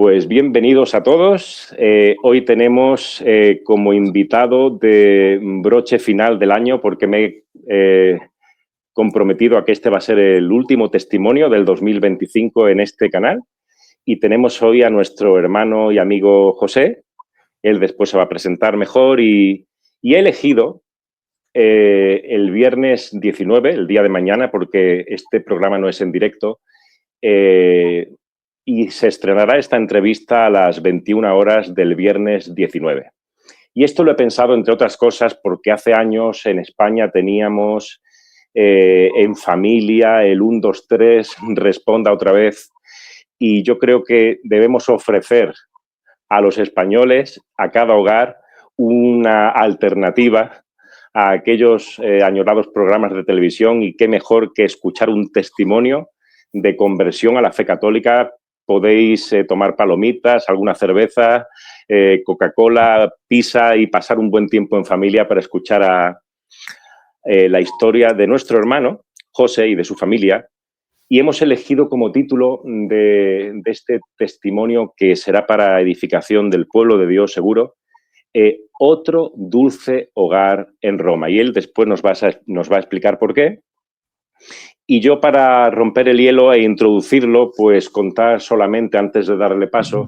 Pues bienvenidos a todos. Hoy tenemos como invitado de broche final del año, porque me he comprometido a que este va a ser el último testimonio del 2025 en este canal. Y tenemos hoy a nuestro hermano y amigo José. Él después se va a presentar mejor y he elegido el viernes 19, el día de mañana, porque este programa no es en directo, y se estrenará esta entrevista a las 21 horas del viernes 19. Y esto lo he pensado, entre otras cosas, porque hace años en España teníamos en familia el 1, 2, 3, responda otra vez. Y yo creo que debemos ofrecer a los españoles, a cada hogar, una alternativa a aquellos añorados programas de televisión, y qué mejor que escuchar un testimonio de conversión a la fe católica. Podéis tomar palomitas, alguna cerveza, Coca-Cola, pizza y pasar un buen tiempo en familia para escuchar la historia de nuestro hermano José y de su familia. Y hemos elegido como título de este testimonio, que será para edificación del pueblo de Dios seguro, Otro dulce hogar en Roma. Y él después nos va a explicar por qué. Y yo, para romper el hielo e introducirlo, pues contar solamente, antes de darle paso,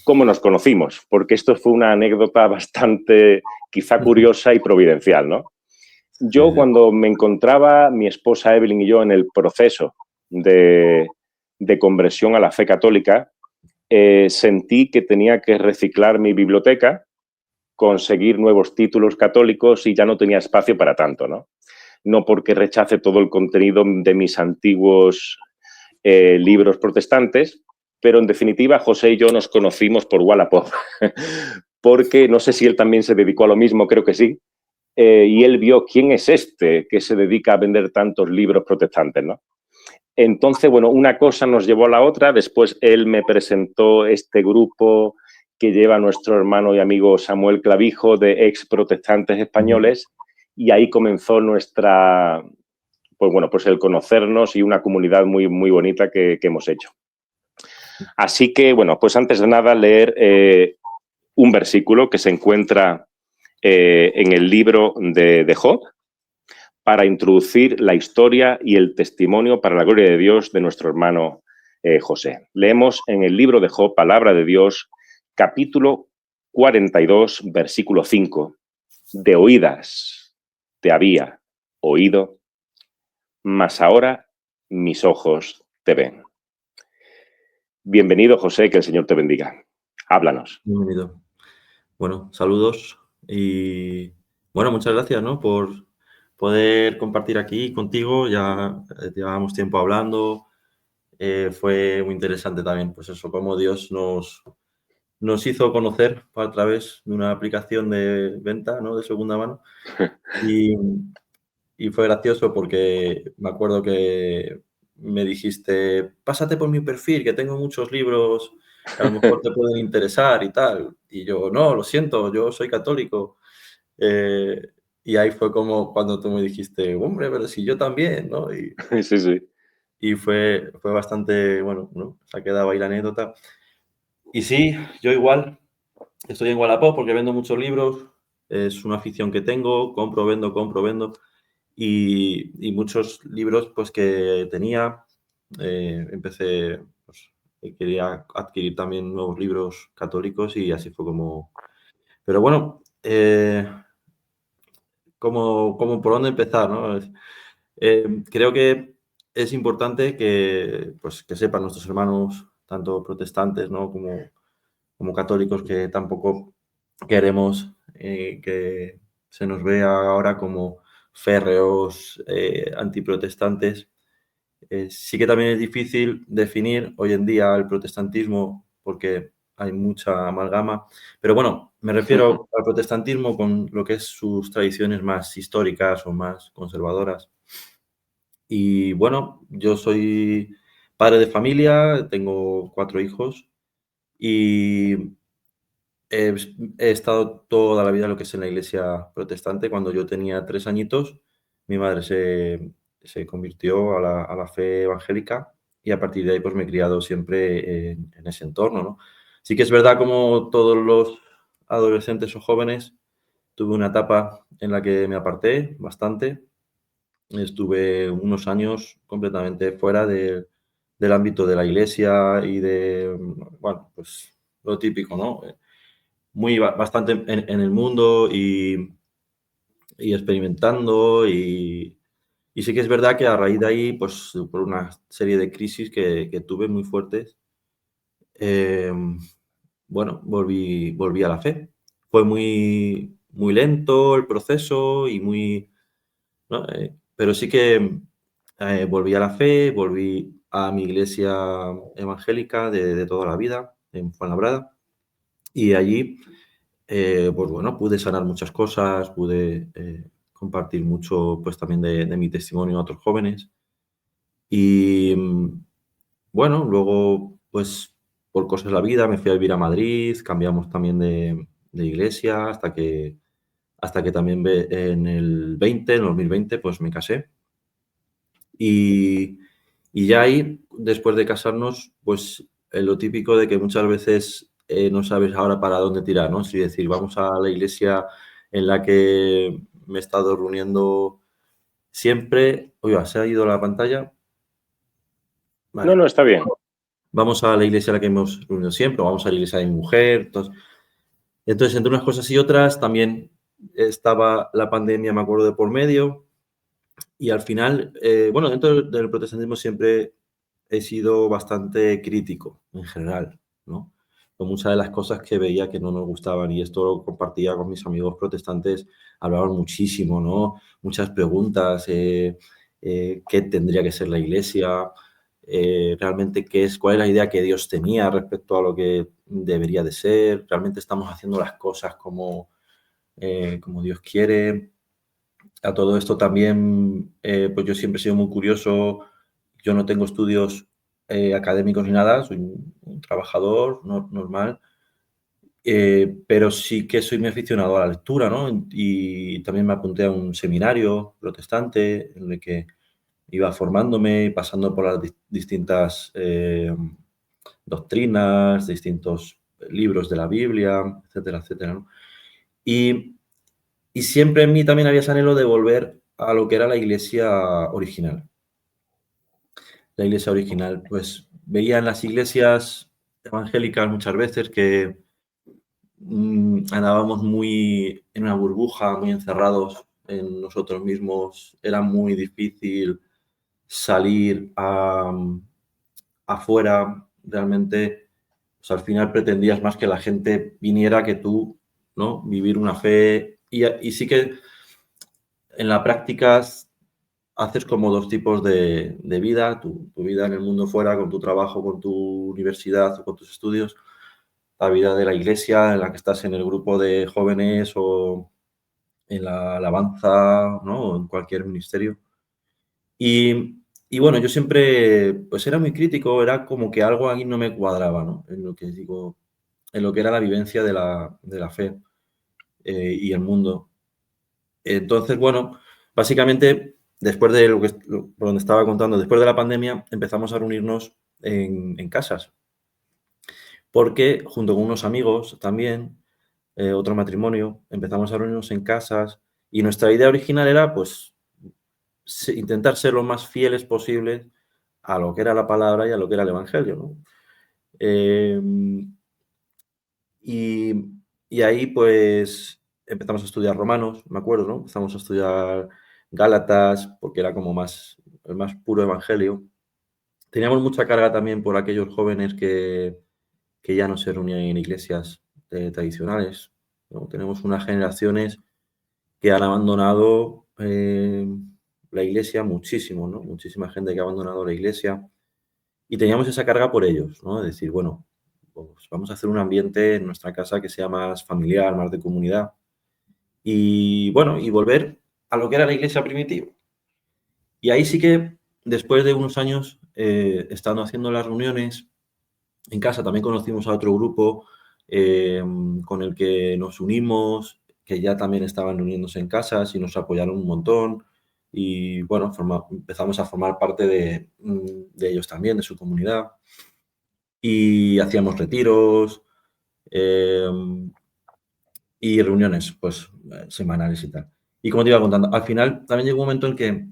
cómo nos conocimos, porque esto fue una anécdota bastante quizá curiosa y providencial, ¿no? Yo, cuando me encontraba mi esposa Evelyn y yo en el proceso de conversión a la fe católica, sentí que tenía que reciclar mi biblioteca, conseguir nuevos títulos católicos, y ya no tenía espacio para tanto, ¿no? No porque rechace todo el contenido de mis antiguos libros protestantes, pero en definitiva José y yo nos conocimos por Wallapop, porque no sé si él también se dedicó a lo mismo, creo que sí, y él vio quién es este que se dedica a vender tantos libros protestantes, ¿no? Entonces, bueno, una cosa nos llevó a la otra. Después él me presentó este grupo que lleva nuestro hermano y amigo Samuel Clavijo, de ex protestantes españoles, y ahí comenzó nuestra, pues bueno, pues el conocernos, y una comunidad muy, muy bonita que hemos hecho. Así que, bueno, pues antes de nada, leer un versículo que se encuentra en el libro de Job, para introducir la historia y el testimonio para la gloria de Dios de nuestro hermano José. Leemos en el libro de Job, palabra de Dios, capítulo 42, versículo 5. De oídas te había oído, mas ahora mis ojos te ven. Bienvenido, José, que el Señor te bendiga. Háblanos. Bienvenido. Bueno, saludos y bueno, muchas gracias, ¿no? Por poder compartir aquí contigo. Ya llevábamos tiempo hablando. Fue muy interesante también, pues eso, cómo Dios nos hizo conocer a través de una aplicación de venta, ¿no? De segunda mano. Y, y fue gracioso porque me acuerdo que me dijiste, pásate por mi perfil, que tengo muchos libros que a lo mejor te pueden interesar y tal. Y yo, no, lo siento, yo soy católico. Eh, y ahí fue como cuando tú me dijiste, hombre, pero si yo también, ¿no? Sí, sí. Y fue bastante, bueno, ¿no? Se ha quedado ahí la anécdota. Y sí, yo igual, estoy en Wallapop porque vendo muchos libros, es una afición que tengo, compro, vendo, compro, vendo. Y muchos libros pues que tenía, empecé, pues, quería adquirir también nuevos libros católicos y así fue como... Pero bueno, ¿por dónde empezar, no? Creo que es importante que, pues, que sepan nuestros hermanos, tanto protestantes, ¿no? como católicos, que tampoco queremos que se nos vea ahora como férreos antiprotestantes. Sí que también es difícil definir hoy en día el protestantismo porque hay mucha amalgama, pero bueno, me refiero al protestantismo con lo que es sus tradiciones más históricas o más conservadoras. Y bueno, yo soy padre de familia, tengo 4 hijos y He he estado toda la vida en lo que es en la iglesia protestante. Cuando yo tenía 3 añitos, mi madre se convirtió a la fe evangélica y a partir de ahí, pues, me he criado siempre en ese entorno, ¿no? Sí que es verdad, como todos los adolescentes o jóvenes, tuve una etapa en la que me aparté bastante. Estuve unos años completamente fuera del ámbito de la iglesia y bueno, pues lo típico, ¿no? Bastante en el mundo y experimentando y sí que es verdad que a raíz de ahí, pues por una serie de crisis que tuve muy fuertes, em, bueno, volví a la fe. Fue muy lento el proceso y ¿no? Pero sí que volví a la fe, volví a mi iglesia evangélica de toda la vida, en Fuenlabrada, y allí, pues bueno, pude sanar muchas cosas, pude compartir mucho, pues también de mi testimonio a otros jóvenes. Y bueno, luego, pues por cosas de la vida, me fui a vivir a Madrid, cambiamos también de iglesia hasta que también en 2020, pues me casé. Y, y ya ahí, después de casarnos, pues lo típico de que muchas veces no sabes ahora para dónde tirar, ¿no? Si decir, vamos a la iglesia en la que me he estado reuniendo siempre. Oiga, ¿se ha ido la pantalla? No, Vale. no, está bien. Vamos a la iglesia a la que hemos reunido siempre, o vamos a la iglesia de mi mujer. Entonces, entre unas cosas y otras, también estaba la pandemia, me acuerdo, de por medio. Y al final, bueno, dentro del protestantismo siempre he sido bastante crítico en general, ¿no? Con muchas de las cosas que veía que no nos gustaban, y esto lo compartía con mis amigos protestantes, hablaban muchísimo, ¿no? Muchas preguntas, ¿qué tendría que ser la iglesia? Realmente, ¿cuál es la idea que Dios tenía respecto a lo que debería de ser? ¿Realmente estamos haciendo las cosas como Dios quiere? A todo esto también, pues yo siempre he sido muy curioso. Yo no tengo estudios académicos ni nada, soy un trabajador normal, pero sí que soy muy aficionado a la lectura, ¿no? Y también me apunté a un seminario protestante en el que iba formándome, pasando por las distintas doctrinas, distintos libros de la Biblia, etcétera, etcétera, ¿no? Y y siempre en mí también había ese anhelo de volver a lo que era la iglesia original. La iglesia original, pues veía en las iglesias evangélicas muchas veces que andábamos muy en una burbuja, muy encerrados en nosotros mismos. Era muy difícil salir afuera. Realmente, pues al final pretendías más que la gente viniera que tú, ¿no? Vivir una fe. Y sí que en la práctica haces como dos tipos de vida, tu vida en el mundo fuera, con tu trabajo, con tu universidad o con tus estudios, la vida de la iglesia en la que estás en el grupo de jóvenes o en la alabanza, ¿no? O en cualquier ministerio. Y bueno, yo siempre, pues era muy crítico, era como que algo ahí no me cuadraba, ¿no? En lo que digo, en lo que era la vivencia de la fe y el mundo. Entonces, bueno, básicamente, después de por donde estaba contando, después de la pandemia, empezamos a reunirnos en casas, porque junto con unos amigos también, otro matrimonio, empezamos a reunirnos en casas y nuestra idea original era, pues, intentar ser lo más fieles posibles a lo que era la palabra y a lo que era el evangelio, ¿no? Em, y, y ahí, pues, empezamos a estudiar Romanos, me acuerdo, ¿no? Empezamos a estudiar Gálatas, porque era como el más puro evangelio. Teníamos mucha carga también por aquellos jóvenes que ya no se reunían en iglesias tradicionales, ¿no? Tenemos unas generaciones que han abandonado la iglesia muchísimo, ¿no? Muchísima gente que ha abandonado la iglesia y teníamos esa carga por ellos, ¿no? De decir, bueno, pues vamos a hacer un ambiente en nuestra casa que sea más familiar, más de comunidad y, bueno, y volver a lo que era la iglesia primitiva. Y ahí sí que, después de unos años estando haciendo las reuniones en casa, también conocimos a otro grupo con el que nos unimos, que ya también estaban reuniéndose en casas y nos apoyaron un montón. Y bueno, empezamos a formar parte de ellos también, de su comunidad. Y hacíamos retiros, eh, y reuniones, pues, semanales y tal. Y como te iba contando, al final también llegó un momento en que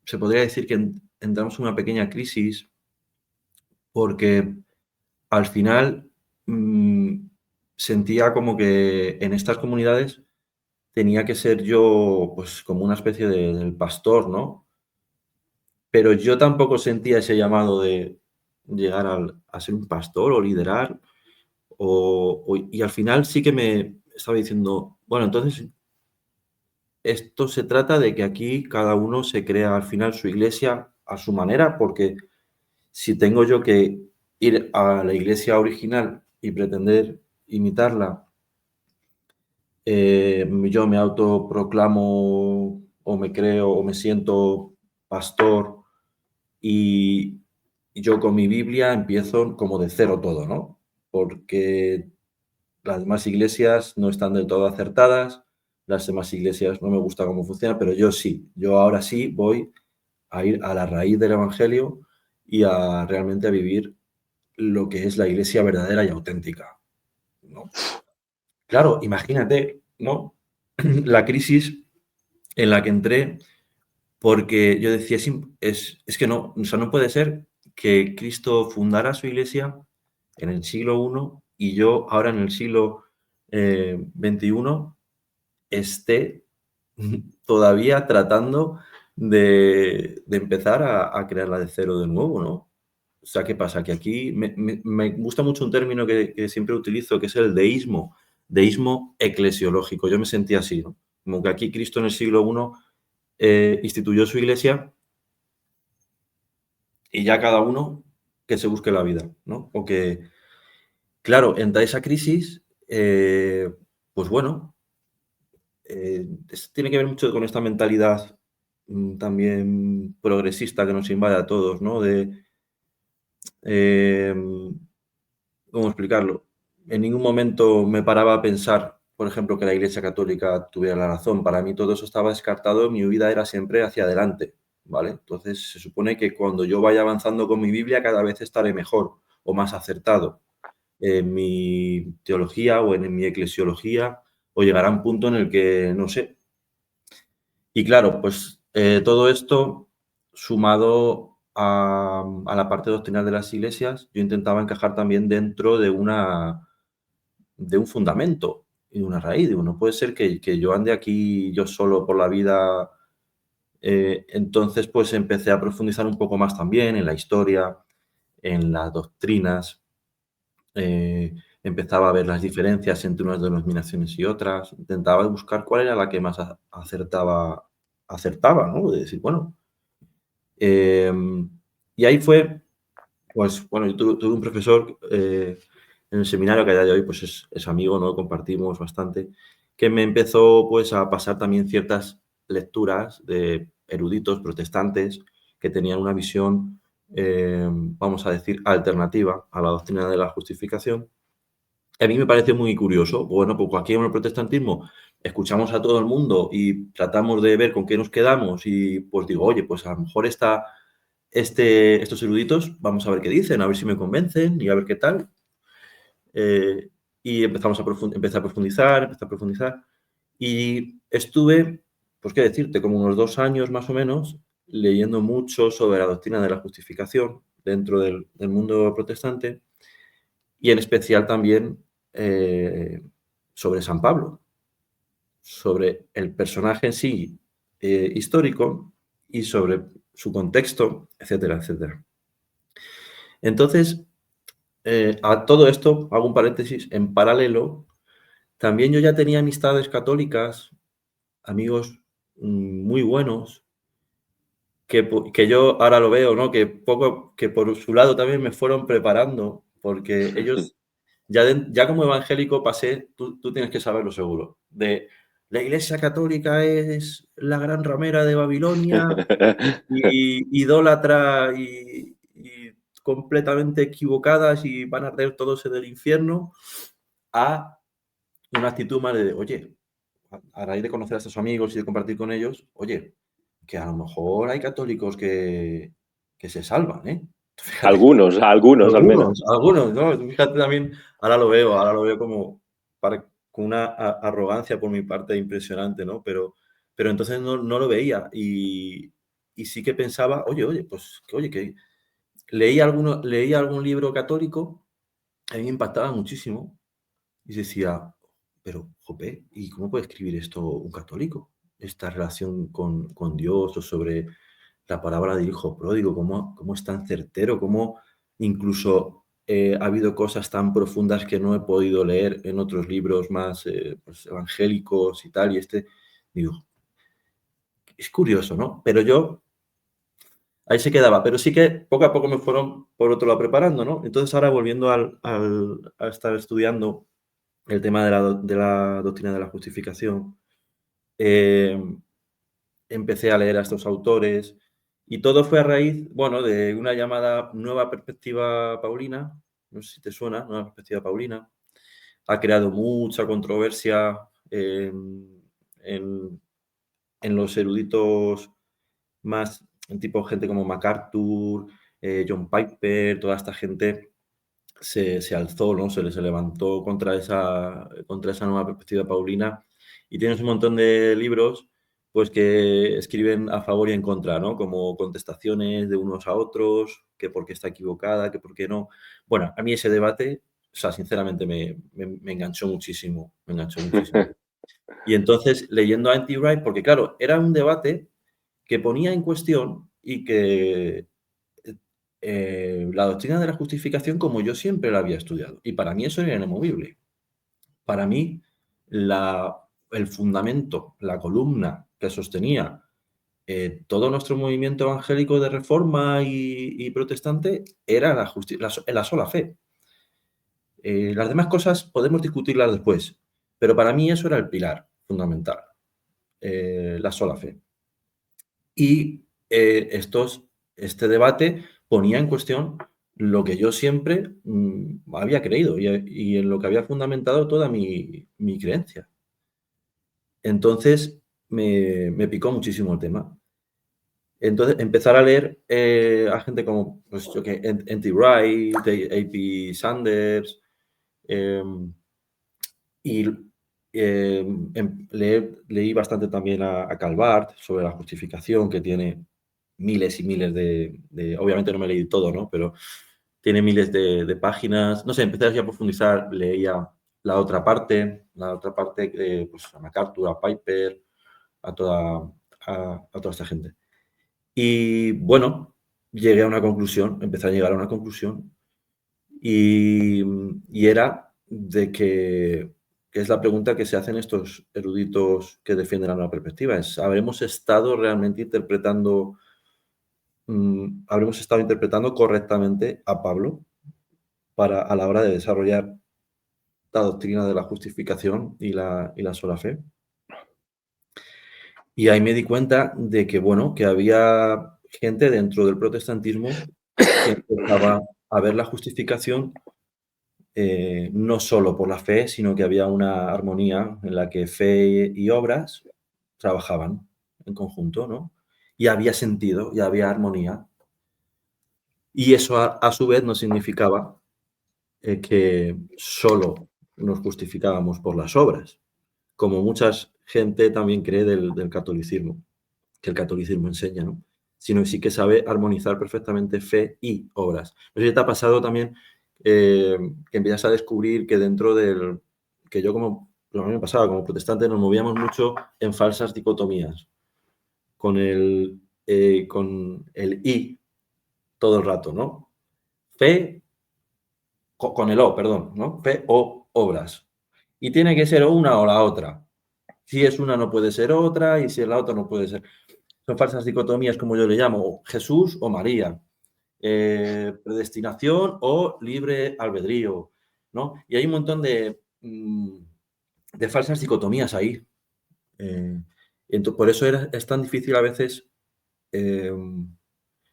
se podría decir que entramos en una pequeña crisis porque al final sentía como que en estas comunidades tenía que ser yo, pues, como una especie del pastor, ¿no? Pero yo tampoco sentía ese llamado de llegar a ser un pastor o liderar, y al final sí que me estaba diciendo, bueno, entonces esto se trata de que aquí cada uno se crea al final su iglesia a su manera, porque si tengo yo que ir a la iglesia original y pretender imitarla, yo me autoproclamo o me creo o me siento pastor y yo con mi Biblia empiezo como de cero todo, ¿no? Porque las demás iglesias no están del todo acertadas, las demás iglesias no me gusta cómo funciona, pero yo sí, yo ahora sí voy a ir a la raíz del evangelio y a realmente a vivir lo que es la iglesia verdadera y auténtica, ¿no? Claro, imagínate, ¿no? La crisis en la que entré, porque yo decía, es que no, o sea, no puede ser que Cristo fundara su iglesia en el siglo I y yo ahora en el siglo XXI esté todavía tratando de empezar a crearla de cero de nuevo, ¿no? O sea, ¿qué pasa? Que aquí me gusta mucho un término que siempre utilizo, que es el deísmo eclesiológico. Yo me sentía así, ¿no? Como que aquí Cristo en el siglo I instituyó su iglesia y ya cada uno que se busque la vida, ¿no? O que, claro, entra esa crisis, pues bueno, tiene que ver mucho con esta mentalidad también progresista que nos invade a todos, ¿no? Eh, ¿Cómo explicarlo? En ningún momento me paraba a pensar, por ejemplo, que la Iglesia Católica tuviera la razón. Para mí todo eso estaba descartado, mi vida era siempre hacia adelante, ¿vale? Entonces se supone que cuando yo vaya avanzando con mi Biblia cada vez estaré mejor o más acertado en mi teología o en mi eclesiología, o llegará un punto en el que, no sé. Y claro, pues todo esto sumado a la parte doctrinal de las iglesias, yo intentaba encajar también dentro de un fundamento y de una raíz. Digo, no puede ser que yo ande aquí yo solo por la vida. Entonces, pues empecé a profundizar un poco más también en la historia, en las doctrinas. Empezaba a ver las diferencias entre unas denominaciones y otras. Intentaba buscar cuál era la que más acertaba, ¿no? De decir, bueno. Y ahí fue, pues, bueno, yo tuve un profesor en el seminario que a día de hoy pues es amigo, ¿no? Compartimos bastante, que me empezó pues a pasar también ciertas lecturas de eruditos protestantes que tenían una visión, vamos a decir, alternativa a la doctrina de la justificación. A mí me parece muy curioso. Bueno, pues aquí en el protestantismo escuchamos a todo el mundo y tratamos de ver con qué nos quedamos y pues digo, oye, pues a lo mejor estos eruditos, vamos a ver qué dicen, a ver si me convencen y a ver qué tal. Y empecé a profundizar. Y estuve, pues qué decirte, como unos 2 años más o menos, leyendo mucho sobre la doctrina de la justificación dentro del mundo protestante y en especial también sobre San Pablo, sobre el personaje en sí histórico y sobre su contexto, etcétera, etcétera. Entonces, a todo esto, hago un paréntesis, en paralelo, también yo ya tenía amistades católicas, amigos muy buenos, que yo ahora lo veo, ¿no? Que por su lado también me fueron preparando, porque ellos, ya como evangélico pasé, tú tienes que saberlo seguro, de la Iglesia Católica es la gran ramera de Babilonia, y idólatra y completamente equivocadas y van a arder todos en el infierno, a una actitud más de, oye, a raíz de conocer a estos amigos y de compartir con ellos, oye, que a lo mejor hay católicos que se salvan, ¿eh? Fíjate. Algunos al menos. Algunos, ¿no? Fíjate también, ahora lo veo como con una arrogancia por mi parte impresionante, ¿no? Pero entonces no lo veía y sí que pensaba, pues, que leía algún libro católico, a mí me impactaba muchísimo y decía, pero, jope, ¿y cómo puede escribir esto un católico? Esta relación con Dios o sobre la parábola del hijo pródigo, cómo es tan certero, cómo incluso ha habido cosas tan profundas que no he podido leer en otros libros más pues, evangélicos y tal, y digo, es curioso, ¿no? Pero yo, ahí se quedaba, pero sí que poco a poco me fueron por otro lado preparando, ¿no? Entonces ahora volviendo a estar estudiando el tema de la doctrina de la justificación, eh, empecé a leer a estos autores y todo fue a raíz, bueno, de una llamada Nueva Perspectiva Paulina, no sé si te suena, Nueva Perspectiva Paulina, ha creado mucha controversia en, en los eruditos más, en tipo gente como MacArthur, John Piper, toda esta gente se alzó, ¿no? Se levantó contra esa nueva perspectiva paulina y tienes un montón de libros pues que escriben a favor y en contra, ¿no? Como contestaciones de unos a otros, que por qué está equivocada, que por qué no. Bueno, a mí ese debate, o sea, sinceramente me enganchó muchísimo, me enganchó muchísimo. Y entonces, leyendo a N.T. Wright, porque claro, era un debate que ponía en cuestión y que la doctrina de la justificación como yo siempre la había estudiado. Y para mí eso era inamovible. Para mí, el fundamento, la columna que sostenía todo nuestro movimiento evangélico de reforma y protestante era la sola fe. Las demás cosas podemos discutirlas después, pero para mí eso era el pilar fundamental, la sola fe. Y este debate ponía en cuestión lo que yo siempre había creído y en lo que había fundamentado toda mi creencia. Entonces me picó muchísimo el tema. Entonces empezar a leer a gente como pues, N.T. Wright, A.P. Sanders, y leí bastante también a Calvart sobre la justificación, que tiene miles y miles obviamente no me leí todo, ¿no? Pero tiene miles de páginas. No sé, empecé así a profundizar, leía la otra parte, pues a MacArthur, a Piper, a toda esta gente. Y bueno, llegué a una conclusión, empecé a llegar a una conclusión y era de que es la pregunta que se hacen estos eruditos que defienden la nueva perspectiva, es, ¿habremos estado interpretando correctamente a Pablo a la hora de desarrollar la doctrina de la justificación y la sola fe? Y ahí me di cuenta de que, bueno, que había gente dentro del protestantismo que empezaba a ver la justificación no solo por la fe, sino que había una armonía en la que fe y obras trabajaban en conjunto, ¿no? Y había sentido, y había armonía. Y eso a su vez no significaba que solo nos justificábamos por las obras, como mucha gente también cree del catolicismo, que el catolicismo enseña, ¿no? Sino que sí que sabe armonizar perfectamente fe y obras. No sé si te ha pasado también que empiezas a descubrir que dentro que yo lo que me pasaba como protestante, nos movíamos mucho en falsas dicotomías, con el y todo el rato, ¿no? Fe con el o, perdón, ¿no? Fe o obras. Y tiene que ser o una o la otra. Si es una no puede ser otra y si es la otra no puede ser. Son falsas dicotomías, como yo le llamo, Jesús o María, predestinación o libre albedrío, ¿no? Y hay un montón de falsas dicotomías ahí. Por eso es tan difícil a veces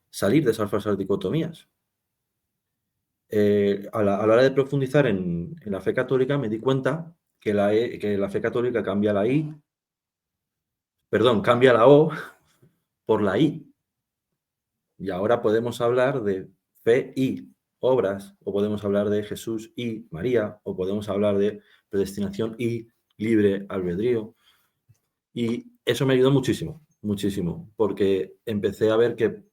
salir de esas falsas dicotomías. A la hora de profundizar en la fe católica me di cuenta que la fe católica cambia cambia la O por la I. Y ahora podemos hablar de fe y obras, o podemos hablar de Jesús y María, o podemos hablar de predestinación y libre albedrío. Y eso me ayudó muchísimo, muchísimo, porque empecé a ver que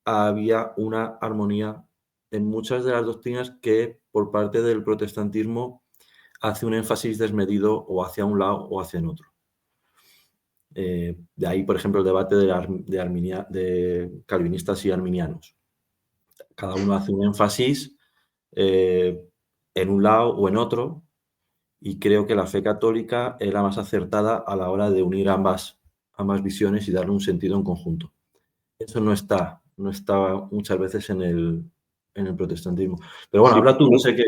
había una armonía en muchas de las doctrinas que por parte del protestantismo hace un énfasis desmedido o hacia un lado o hacia el otro. De ahí, por ejemplo, el debate de calvinistas y arminianos. Cada uno hace un énfasis en un lado o en otro, y creo que la fe católica es la más acertada a la hora de unir ambas visiones y darle un sentido en conjunto. Eso no está muchas veces en el protestantismo. Pero bueno, Sí. habla tú, no sé qué.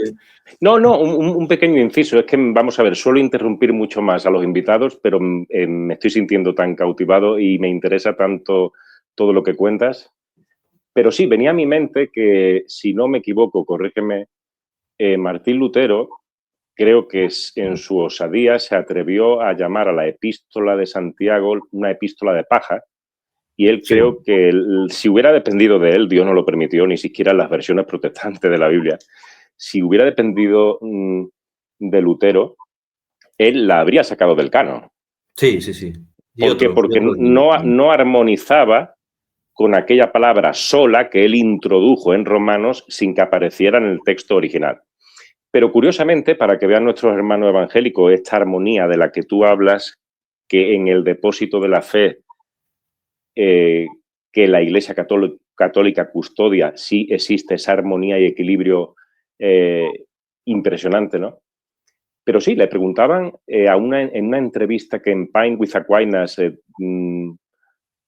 No, un pequeño inciso. Es que, vamos a ver, suelo interrumpir mucho más a los invitados, pero me estoy sintiendo tan cautivado y me interesa tanto todo lo que cuentas. Pero sí, venía a mi mente que, si no me equivoco, corrígeme, Martín Lutero, creo que en su osadía se atrevió a llamar a la epístola de Santiago una epístola de paja, y él Sí. creo que si hubiera dependido de él, Dios no lo permitió, ni siquiera en las versiones protestantes de la Biblia, si hubiera dependido de Lutero, él la habría sacado del canon. Sí. ¿Por qué? Porque no armonizaba con aquella palabra sola que él introdujo en Romanos sin que apareciera en el texto original. Pero curiosamente, para que vean nuestros hermanos evangélicos, esta armonía de la que tú hablas, que en el depósito de la fe que la Iglesia Católica custodia, sí existe esa armonía y equilibrio impresionante, ¿no? Pero sí, le preguntaban en una entrevista que en Pine with Aquinas,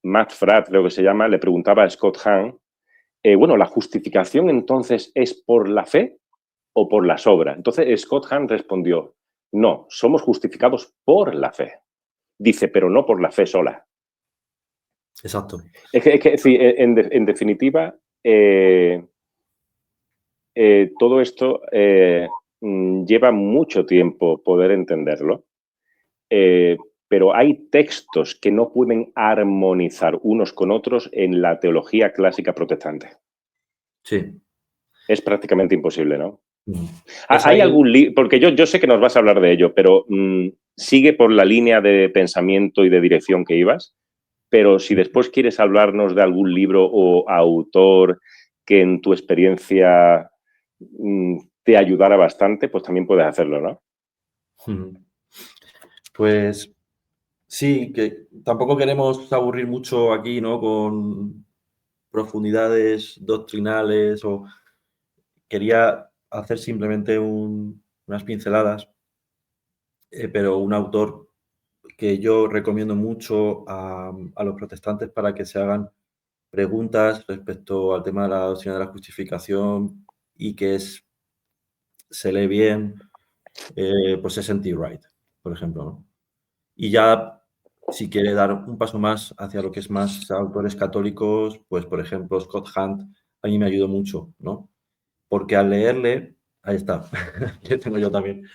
Matt Fradd, creo que se llama, le preguntaba a Scott Hahn, bueno, ¿la justificación entonces es por la fe o por las obras? Entonces Scott Hahn respondió, no, somos justificados por la fe. Dice, pero no por la fe sola. Exacto. Es que en definitiva, todo esto lleva mucho tiempo poder entenderlo, pero hay textos que no pueden armonizar unos con otros en la teología clásica protestante. Sí. Es prácticamente imposible, ¿no? Pues ¿Hay algún libro? Porque yo sé que nos vas a hablar de ello, pero sigue por la línea de pensamiento y de dirección que ibas. Pero si después quieres hablarnos de algún libro o autor que en tu experiencia te ayudara bastante, pues también puedes hacerlo, ¿no? Pues sí, que tampoco queremos aburrir mucho aquí, ¿no? Con profundidades doctrinales, o quería hacer simplemente unas pinceladas, pero un autor que yo recomiendo mucho a los protestantes para que se hagan preguntas respecto al tema de la doctrina de la justificación y que se lee bien, pues es N.T. Wright, por ejemplo, ¿no? Y ya, si quiere dar un paso más hacia lo que es más autores católicos, pues, por ejemplo, Scott Hunt a mí me ayudó mucho, ¿no? Porque al leerle, ahí está, que tengo yo también,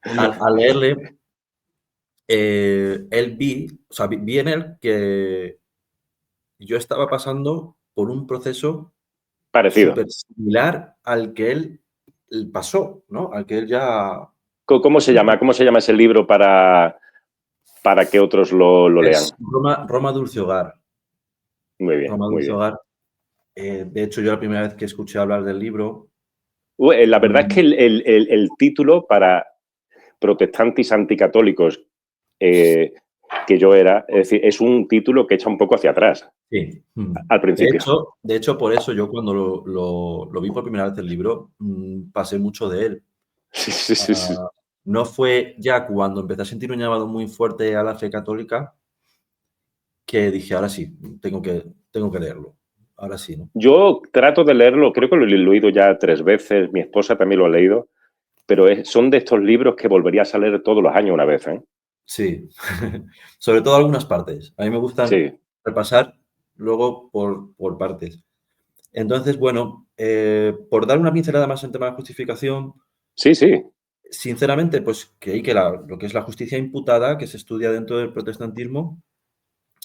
al leerle, vi en él que yo estaba pasando por un proceso Parecido. súper similar al que él pasó, ¿no? Al que él ya... ¿Cómo se llama? ¿Cómo se llama ese libro para que otros lo lean? Es Roma Dulce Hogar. Muy bien, Roma muy Dulce bien. Hogar. De hecho, yo la primera vez que escuché hablar del libro... La verdad es que el título para protestantes anticatólicos que yo era, es decir, es un título que echa un poco hacia atrás. Sí. Al principio. De hecho, por eso yo cuando lo vi por primera vez el libro, pasé mucho de él. Sí. No fue ya cuando empecé a sentir un llamado muy fuerte a la fe católica que dije, ahora sí, tengo que leerlo. Ahora sí, ¿no? Yo trato de leerlo, creo que lo he leído ya 3 veces, mi esposa también lo ha leído, pero son de estos libros que volverías a leer todos los años una vez, ¿eh? Sí, sobre todo algunas partes. A mí me gustan repasar luego por partes. Entonces, bueno, por dar una pincelada más en tema de justificación, Sí. sinceramente, pues creí que lo que es la justicia imputada, que se estudia dentro del protestantismo,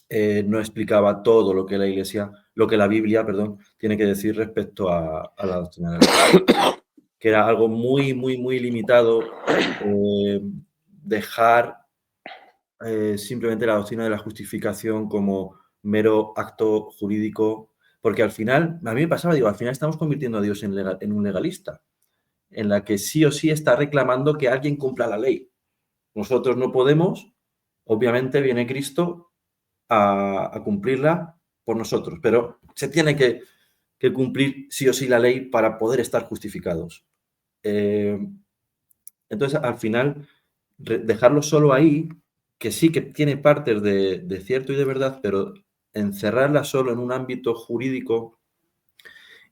no explicaba todo lo que la Biblia, perdón, tiene que decir respecto a la doctrina de la ley. Que era algo muy, muy, muy limitado, dejar simplemente la doctrina de la justificación como mero acto jurídico, porque al final, a mí me pasaba, digo, al final estamos convirtiendo a Dios en un legalista, en la que sí o sí está reclamando que alguien cumpla la ley. Nosotros no podemos, obviamente viene Cristo a cumplirla por nosotros, pero se tiene que cumplir sí o sí la ley para poder estar justificados. Eh, entonces, al final, dejarlo solo ahí, que sí que tiene partes de cierto y de verdad, pero encerrarla solo en un ámbito jurídico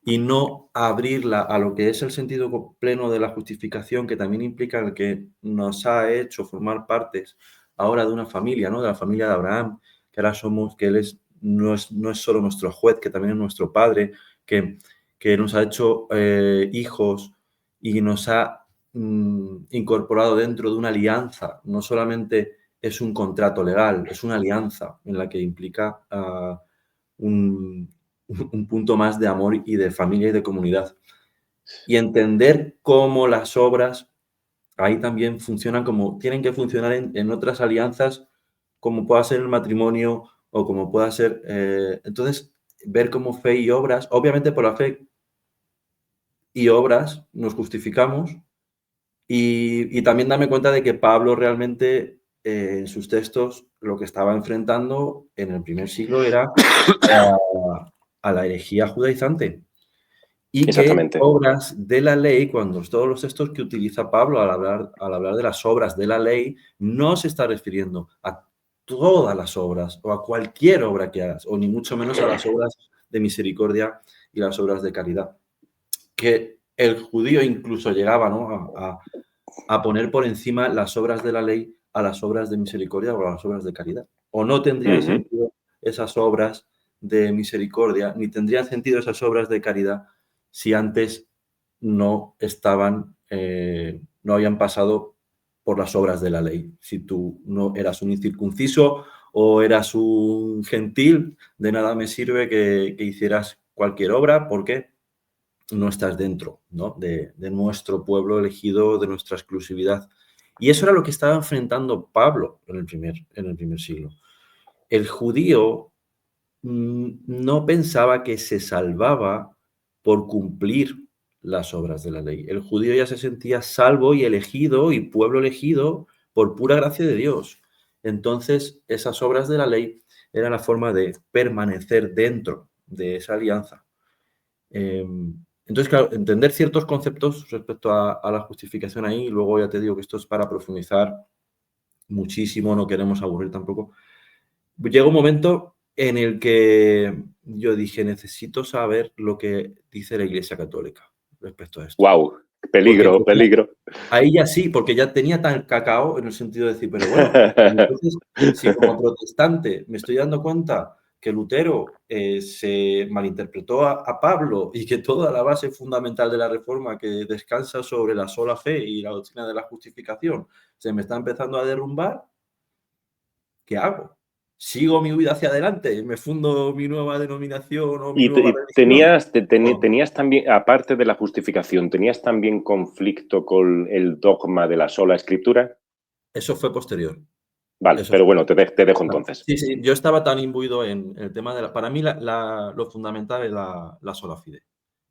y no abrirla a lo que es el sentido pleno de la justificación, que también implica el que nos ha hecho formar partes ahora de una familia, ¿no? De la familia de Abraham, que ahora somos, que no es solo nuestro juez, que también es nuestro padre, que nos ha hecho hijos y nos ha incorporado dentro de una alianza. No solamente es un contrato legal, es una alianza en la que implica un punto más de amor y de familia y de comunidad. Y entender cómo las obras ahí también funcionan como tienen que funcionar en otras alianzas, como pueda ser el matrimonio o como pueda ser... entonces, ver cómo fe y obras, obviamente por la fe y obras nos justificamos y también darme cuenta de que Pablo realmente en sus textos lo que estaba enfrentando en el primer siglo era a la herejía judaizante. Y que Exactamente. obras de la ley, cuando todos los textos que utiliza Pablo al hablar de las obras de la ley, no se está refiriendo a todas las obras o a cualquier obra que hagas, o ni mucho menos a las obras de misericordia y las obras de caridad. Que el judío incluso llegaba, ¿no?, a poner por encima las obras de la ley a las obras de misericordia o a las obras de caridad. O no tendrían Ujú. sentido esas obras de misericordia, ni tendrían sentido esas obras de caridad si antes no estaban, no habían pasado por las obras de la ley. Si tú no eras un incircunciso o eras un gentil, de nada me sirve que hicieras cualquier obra porque no estás dentro, ¿no?, de nuestro pueblo elegido, de nuestra exclusividad. Y eso era lo que estaba enfrentando Pablo en el primer siglo. El judío no pensaba que se salvaba por cumplir las obras de la ley. El judío ya se sentía salvo y elegido y pueblo elegido por pura gracia de Dios. Entonces, esas obras de la ley eran la forma de permanecer dentro de esa alianza. Entonces, claro, entender ciertos conceptos respecto a la justificación ahí, y luego ya te digo que esto es para profundizar muchísimo, no queremos aburrir tampoco. Llega un momento en el que yo dije, necesito saber lo que dice la Iglesia Católica respecto a esto. Wow, Porque peligro, peligro. ahí ya sí, porque ya tenía tan cacao en el sentido de decir, pero bueno, entonces, si como protestante me estoy dando cuenta que Lutero se malinterpretó a Pablo y que toda la base fundamental de la Reforma que descansa sobre la sola fe y la doctrina de la justificación se me está empezando a derrumbar, ¿qué hago? ¿Sigo mi vida hacia adelante? ¿Me fundo mi nueva denominación o mi nueva Y religión? No. tenías también, aparte de la justificación, ¿tenías también conflicto con el dogma de la sola escritura? Eso fue posterior. Vale, Eso pero fue bueno, te dejo Vale. entonces. Sí, sí, yo estaba tan imbuido en el tema de la para mí lo fundamental es la sola fide.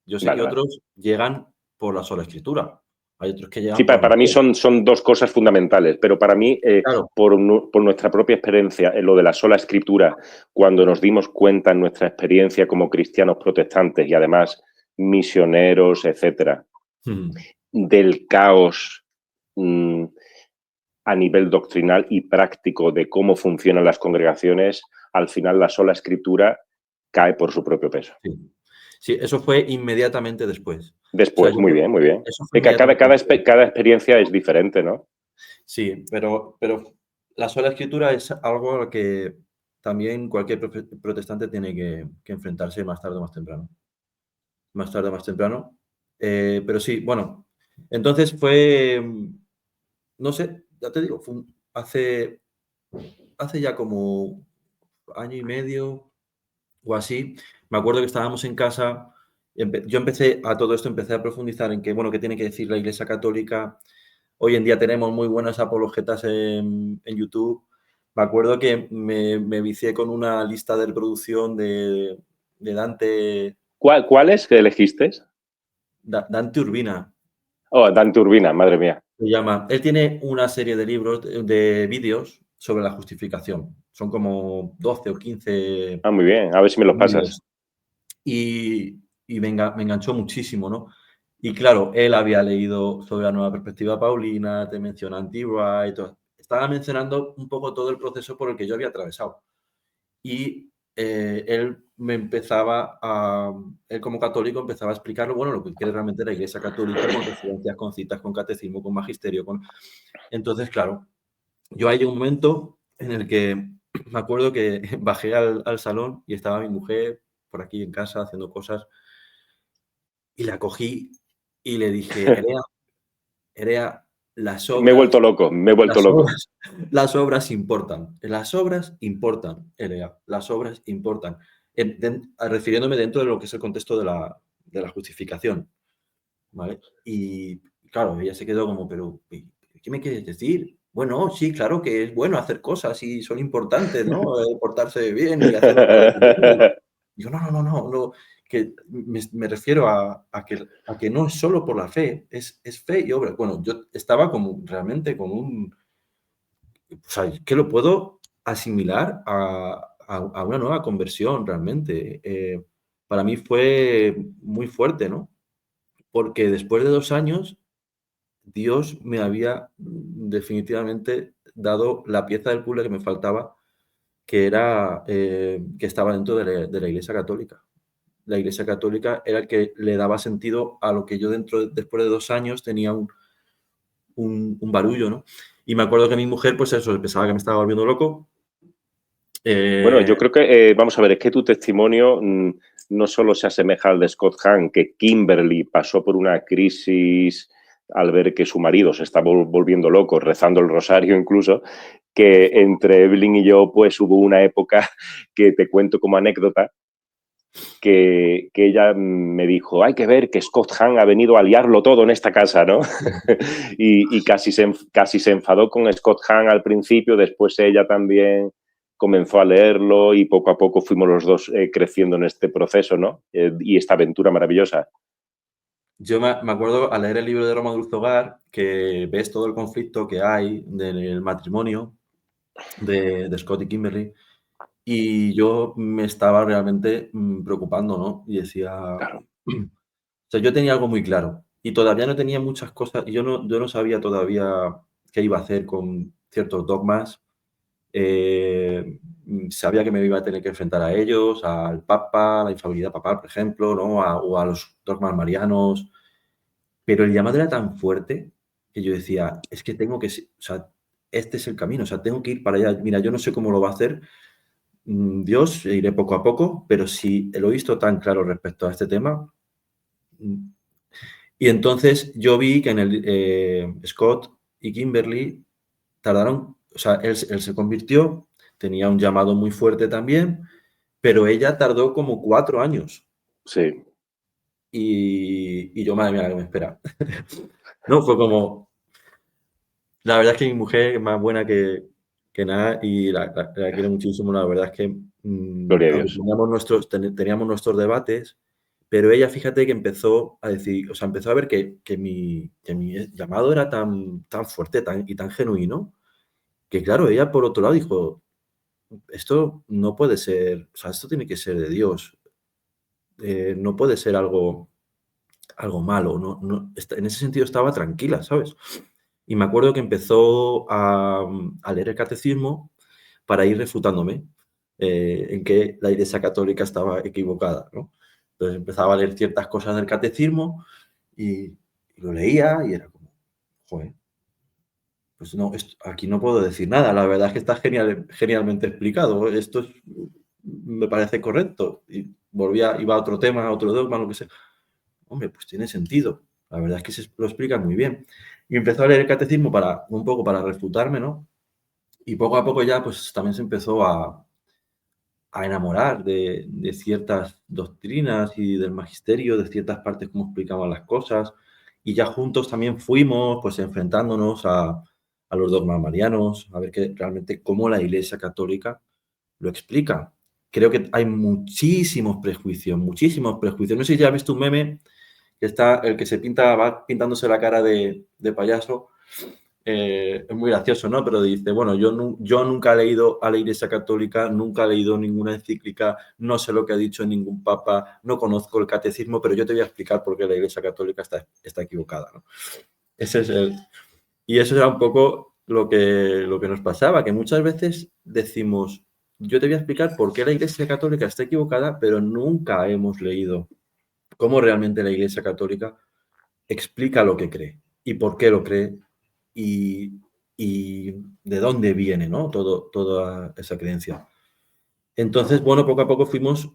Yo sé que Vale, vale. otros llegan por la sola escritura, hay otros que Sí, llegan por la para mí fe. son dos cosas fundamentales, pero para mí, Claro, por nuestra propia experiencia, en lo de la sola escritura, cuando nos dimos cuenta en nuestra experiencia como cristianos protestantes y además misioneros, etcétera, del caos a nivel doctrinal y práctico de cómo funcionan las congregaciones, al final la sola escritura cae por su propio peso. sí. Sí, eso fue inmediatamente después. O sea, Después, yo muy creo bien, muy bien. eso fue Es que inmediatamente después. cada experiencia es diferente, ¿no? Sí, pero la sola escritura es algo a lo que también cualquier protestante tiene que enfrentarse más tarde o más temprano. Más tarde o más temprano. Pero sí, bueno, entonces fue, no sé, ya te digo, hace ya como año y medio o así, me acuerdo que estábamos en casa. Yo empecé a todo esto, empecé a profundizar en que, bueno, qué tiene que decir la Iglesia Católica. Hoy en día tenemos muy buenas apologetas en YouTube. Me acuerdo que me vicié con una lista de reproducción de Dante, ¿Cuáles que elegiste? Dante Urbina, Oh, Dante Urbina, madre mía. se llama. Él tiene una serie de libros, de vídeos sobre la justificación. Son como 12 o 15 Ah, muy bien, a ver si me los pasas. vídeos. Y me enganchó muchísimo, ¿no? Y claro, él había leído sobre la nueva perspectiva paulina, te menciona Anti-Wright, estaba mencionando un poco todo el proceso por el que yo había atravesado. Y él él como católico empezaba a explicar, bueno, lo que quiere realmente la Iglesia Católica con referencias, con citas, con catecismo, con magisterio. Entonces, claro, yo hay un momento en el que me acuerdo que bajé al salón y estaba mi mujer por aquí en casa haciendo cosas y la cogí y le dije, Erea, las Me he vuelto obras, loco, me he vuelto las loco. obras, las obras importan, Erea, las obras importan. Refiriéndome dentro de lo que es el contexto de la justificación, ¿vale? Y claro, ella se quedó como, pero ¿qué me quieres decir? Bueno, sí, claro que es bueno hacer cosas y son importantes, ¿no? Portarse bien y hacerlo para los demás. Digo, no, no, no, no, no, que me refiero a que no es solo por la fe, es fe y obra. Bueno, yo estaba como realmente con o sea, que lo puedo asimilar a una nueva conversión realmente. Para mí fue muy fuerte, ¿no? Porque después de 2 años Dios me había definitivamente dado la pieza del puzzle que me faltaba, que era, que estaba dentro de la Iglesia Católica. La Iglesia Católica era el que le daba sentido a lo que yo después de 2 años tenía un barullo, ¿no? Y me acuerdo que mi mujer, pues eso, pensaba que me estaba volviendo loco. Bueno, yo Eh, creo que, vamos a ver, es que tu testimonio no solo se asemeja al de Scott Hahn, que Kimberly pasó por una crisis al ver que su marido se estaba volviendo loco, rezando el rosario incluso, que entre Evelyn y yo, pues hubo una época que te cuento como anécdota, que ella me dijo, hay que ver que Scott Hahn ha venido a liarlo todo en esta casa, ¿no? y casi se enfadó con Scott Hahn al principio, después ella también comenzó a leerlo y poco a poco fuimos los dos creciendo en este proceso, ¿no? Y esta aventura maravillosa. yo me acuerdo al leer el libro de Roma Dulce Hogar, que ves todo el conflicto que hay del matrimonio de Scott y Kimberly. Y yo me estaba realmente preocupando, ¿no? Y decía, Claro. o sea, yo tenía algo muy claro y todavía no tenía muchas cosas, y yo no sabía todavía qué iba a hacer con ciertos dogmas. Sabía que me iba a tener que enfrentar a ellos, al Papa, a la infalibilidad papal, por ejemplo, ¿no? O a los dogmas marianos, pero el llamado era tan fuerte que yo decía, es que tengo que, o sea, este es el camino, o sea, tengo que ir para allá. Mira, yo no sé cómo lo va a hacer, Dios, iré poco a poco, pero si lo he visto tan claro respecto a este tema. Y entonces yo vi que en Scott y Kimberly tardaron, o sea, él se convirtió, tenía un llamado muy fuerte también, pero ella tardó como 4 años. Sí. Y yo, madre mía, que me espera. No, fue como, la verdad es que mi mujer es más buena que nada y la quiero muchísimo. La verdad es que, Gloria a aunque Dios. teníamos nuestros debates, pero ella, fíjate que empezó a decir, o sea, empezó a ver que mi llamado era tan fuerte y tan genuino, que claro, ella por otro lado dijo, esto no puede ser, o sea, esto tiene que ser de Dios, no puede ser algo malo, en ese sentido estaba tranquila, ¿sabes? Y me acuerdo que empezó a leer el catecismo para ir refutándome en que la Iglesia Católica estaba equivocada, ¿no? Entonces empezaba a leer ciertas cosas del catecismo y lo leía y era como, joder, pues no, aquí no puedo decir nada, la verdad es que está genialmente explicado, me parece correcto. Y iba a otro tema, a otro dogma, lo que sea. Hombre, pues tiene sentido. La verdad es que se lo explica muy bien. Y empezó a leer el catecismo un poco para refutarme, ¿no? Y poco a poco ya, pues también se empezó a enamorar de ciertas doctrinas y del magisterio, de ciertas partes como explicaban las cosas. Y ya juntos también fuimos pues enfrentándonos a los dogmas marianos, a ver realmente cómo la Iglesia Católica lo explica. Creo que hay muchísimos prejuicios, muchísimos prejuicios. No sé si ya has visto un meme que está el que se pinta, va pintándose la cara de payaso. Es muy gracioso, ¿no? Pero dice, bueno, yo nunca he leído a la Iglesia Católica, nunca he leído ninguna encíclica, no sé lo que ha dicho ningún papa, no conozco el catecismo, pero yo te voy a explicar por qué la Iglesia Católica está equivocada, ¿no? Ese es y eso era un poco lo que nos pasaba, que muchas veces decimos, yo te voy a explicar por qué la Iglesia Católica está equivocada, pero nunca hemos leído cómo realmente la Iglesia Católica explica lo que cree y por qué lo cree y, y de dónde viene, ¿no? Toda esa creencia. Entonces, bueno, poco a poco fuimos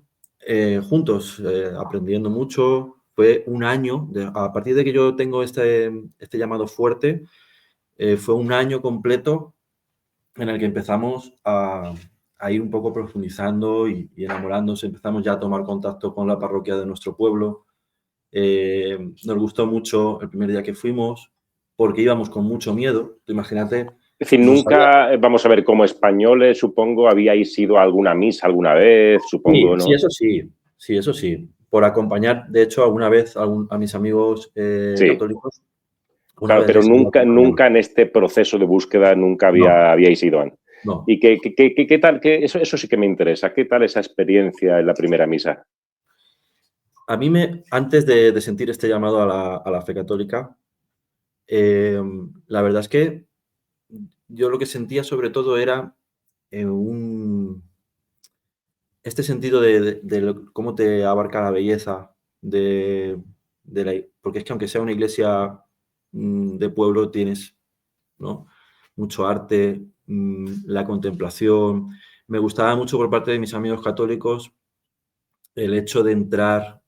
juntos aprendiendo mucho. Fue un año, a partir de que yo tengo este llamado fuerte, fue un año completo en el que empezamos a ir un poco profundizando y enamorándose. Empezamos ya a tomar contacto con la parroquia de nuestro pueblo. Nos gustó mucho el primer día que fuimos porque íbamos con mucho miedo. Imagínate. Es decir, No sabía. nunca, vamos a ver, como españoles, supongo, habíais ido a alguna misa alguna vez, supongo, Sí, ¿no? eso sí. Sí, eso sí. Por acompañar, de hecho, alguna vez a mis amigos Sí, católicos, una claro, vez pero les he ido nunca acompañando. en este proceso de búsqueda nunca No, habíais ido antes. no. ¿Y qué tal? Eso sí que me interesa. ¿Qué tal esa experiencia en la primera misa? A mí antes de sentir este llamado a la fe católica, la verdad es que yo lo que sentía sobre todo era este sentido de cómo te abarca la belleza, porque es que aunque sea una iglesia de pueblo, tienes, ¿no? Mucho arte, la contemplación. Me gustaba mucho por parte de mis amigos católicos el hecho de entrar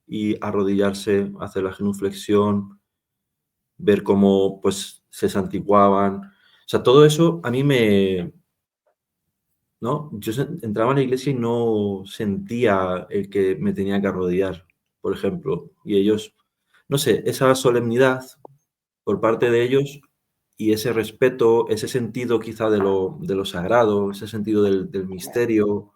y arrodillarse, hacer la genuflexión, ver cómo pues se santiguaban. O sea, todo eso a mí ¿no? Yo entraba en la iglesia y no sentía el que me tenía que arrodillar, por ejemplo. Y ellos, no sé, esa solemnidad por parte de ellos y ese respeto, ese sentido quizá de lo sagrado, ese sentido del misterio,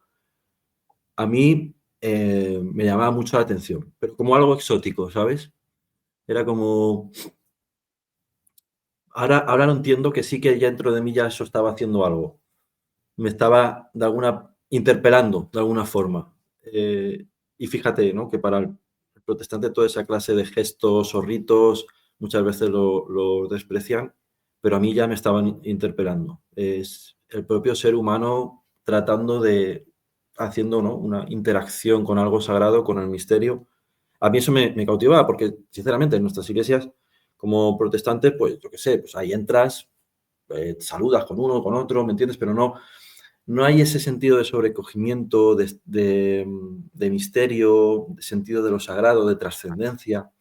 a mí me llamaba mucho la atención, pero como algo exótico, ¿sabes? Era como, ahora lo entiendo que sí que ya dentro de mí ya eso estaba haciendo algo. Me estaba interpelando de alguna forma. Y fíjate, ¿no? Que para el protestante toda esa clase de gestos o ritos muchas veces lo desprecian, pero a mí ya me estaban interpelando. Es el propio ser humano tratando haciendo, ¿no? Una interacción con algo sagrado, con el misterio. A mí eso me cautivaba porque, sinceramente, en nuestras iglesias, como protestantes, pues yo qué sé, pues ahí entras, saludas con uno, con otro, ¿me entiendes? Pero no hay ese sentido de sobrecogimiento, de misterio, de sentido de lo sagrado, de trascendencia.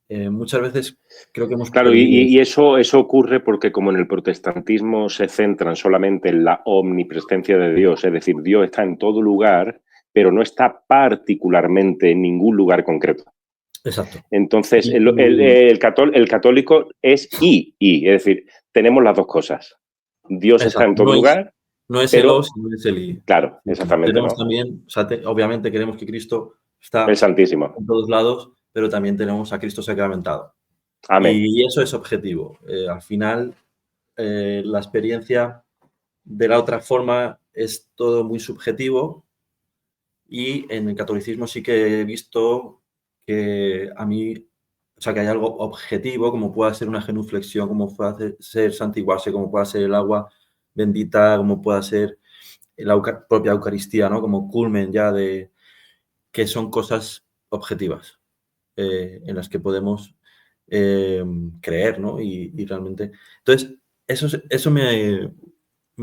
Muchas veces creo que hemos Claro, perdido eso. y eso ocurre porque como en el protestantismo se centran solamente en la omnipresencia de Dios, es decir, Dios está en todo lugar, pero no está particularmente en ningún lugar concreto. Exacto. Entonces, Y, el católico es es decir, tenemos las dos cosas. Dios está exacto. en todo lugar, No es el o, pero, sino es el i. claro, Sí, sí. exactamente, Tenemos ¿no? también, o sea, obviamente queremos que Cristo El está Santísimo. en todos lados, pero también tenemos a Cristo sacramentado. Amén. Y eso es objetivo. Al final, la experiencia de la otra forma es todo muy subjetivo y en el catolicismo sí que he visto que a mí, o sea, que hay algo objetivo, como pueda ser una genuflexión, como pueda ser santiguarse, como pueda ser el agua bendita, como pueda ser la propia Eucaristía, ¿no? Como culmen ya de que son cosas objetivas en las que podemos creer, ¿no? Y realmente. Entonces, eso me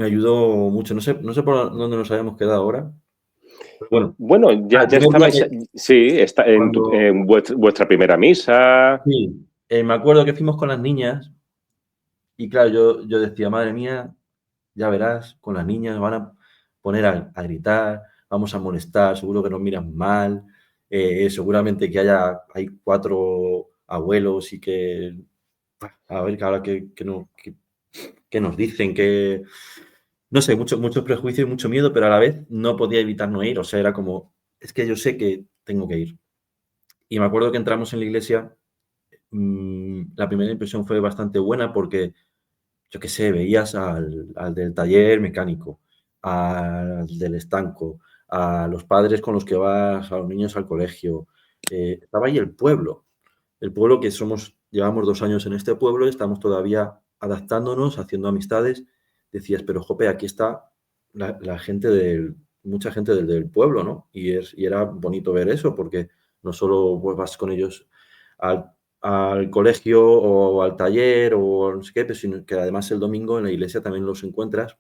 ayudó mucho. No sé por dónde nos habíamos quedado ahora. Pero bueno, Bueno, el ya primer día estabais, sí, está cuando en vuestra primera misa. sí, me acuerdo que fuimos con las niñas y claro, yo decía, madre mía, ya verás, con las niñas poner a gritar, vamos a molestar, seguro que nos miran mal, seguramente que hay 4 abuelos y que, a ver, que ahora que nos dicen que, no sé, mucho prejuicio y mucho miedo, pero a la vez no podía evitar no ir, o sea, era como, es que yo sé que tengo que ir. Y me acuerdo que entramos en la iglesia, la primera impresión fue bastante buena porque, yo qué sé, veías al del taller mecánico, al del estanco, a los padres con los que vas, a los niños al colegio. Estaba ahí el pueblo que llevamos 2 años en este pueblo, estamos todavía adaptándonos, haciendo amistades. Decías, pero jope, aquí está la gente mucha gente del pueblo, ¿no? Y era bonito ver eso, porque no solo pues, vas con ellos al colegio o al taller o no sé qué, pero sino que además el domingo en la iglesia también los encuentras.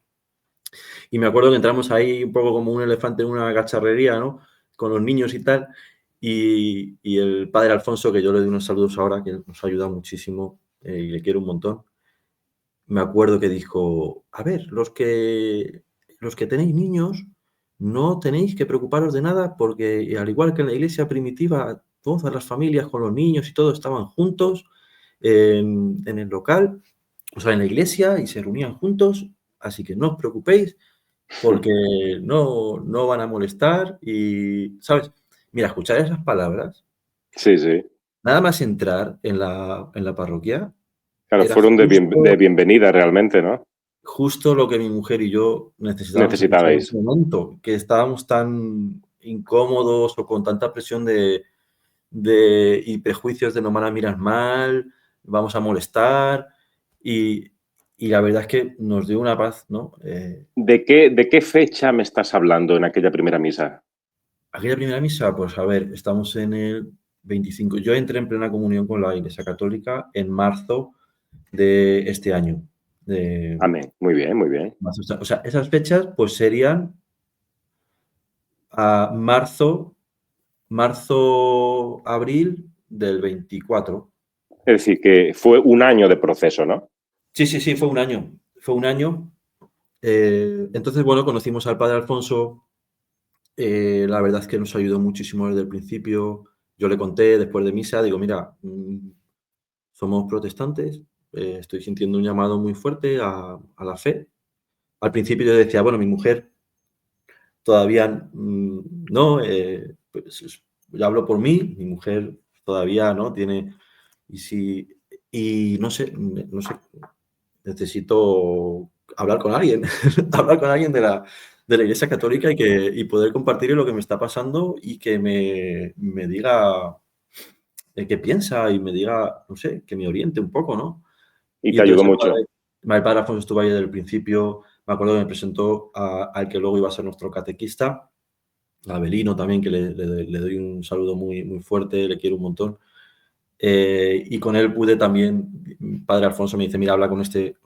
Y me acuerdo que entramos ahí un poco como un elefante en una cacharrería, ¿no? Con los niños y tal. Y el padre Alfonso, que yo le doy unos saludos ahora, que nos ha ayudado muchísimo y le quiero un montón, me acuerdo que dijo, a ver, los que tenéis niños, no tenéis que preocuparos de nada porque al igual que en la iglesia primitiva, todas las familias con los niños y todo estaban juntos en el local, o sea, en la iglesia y se reunían juntos, así que no os preocupéis porque no van a molestar y, ¿sabes? Mira, escuchar esas palabras, Sí, sí. nada más entrar en la parroquia, Claro, era fueron de bienvenida realmente, ¿no? justo lo que mi mujer y yo necesitábamos escuchar en ese Necesitabais. momento, que estábamos tan incómodos o con tanta presión y prejuicios de nos van a mirar mal, vamos a molestar, y, y la verdad es que nos dio una paz, ¿no? ¿De qué fecha me estás hablando en aquella primera misa? Aquella primera misa, pues a ver, estamos en el 25. Yo entré en plena comunión con la Iglesia Católica en marzo de este año. De Amén. Muy bien, muy bien. o sea, esas fechas pues serían a abril del 24. Es decir, que fue un año de proceso, ¿no? Sí, sí, sí, fue un año. Fue un año. Entonces, bueno, conocimos al padre Alfonso. La verdad es que nos ayudó muchísimo desde el principio. Yo le conté después de misa, digo, mira, somos protestantes, estoy sintiendo un llamado muy fuerte a la fe. Al principio yo decía, bueno, mi mujer todavía no, pues yo hablo por mí, mi mujer todavía no tiene, y no sé, necesito hablar con alguien, hablar con alguien de la Iglesia Católica y poder compartir lo que me está pasando y que me diga qué piensa y me diga, no sé, que me oriente un poco, ¿no? Y Y te ayudó entonces mucho. el padre Alfonso estuvo ahí desde el principio, me acuerdo que me presentó al que luego iba a ser nuestro catequista, a Abelino también, que le doy un saludo muy, muy fuerte, le quiero un montón. Y con él pude también, padre Alfonso me dice, mira, habla con este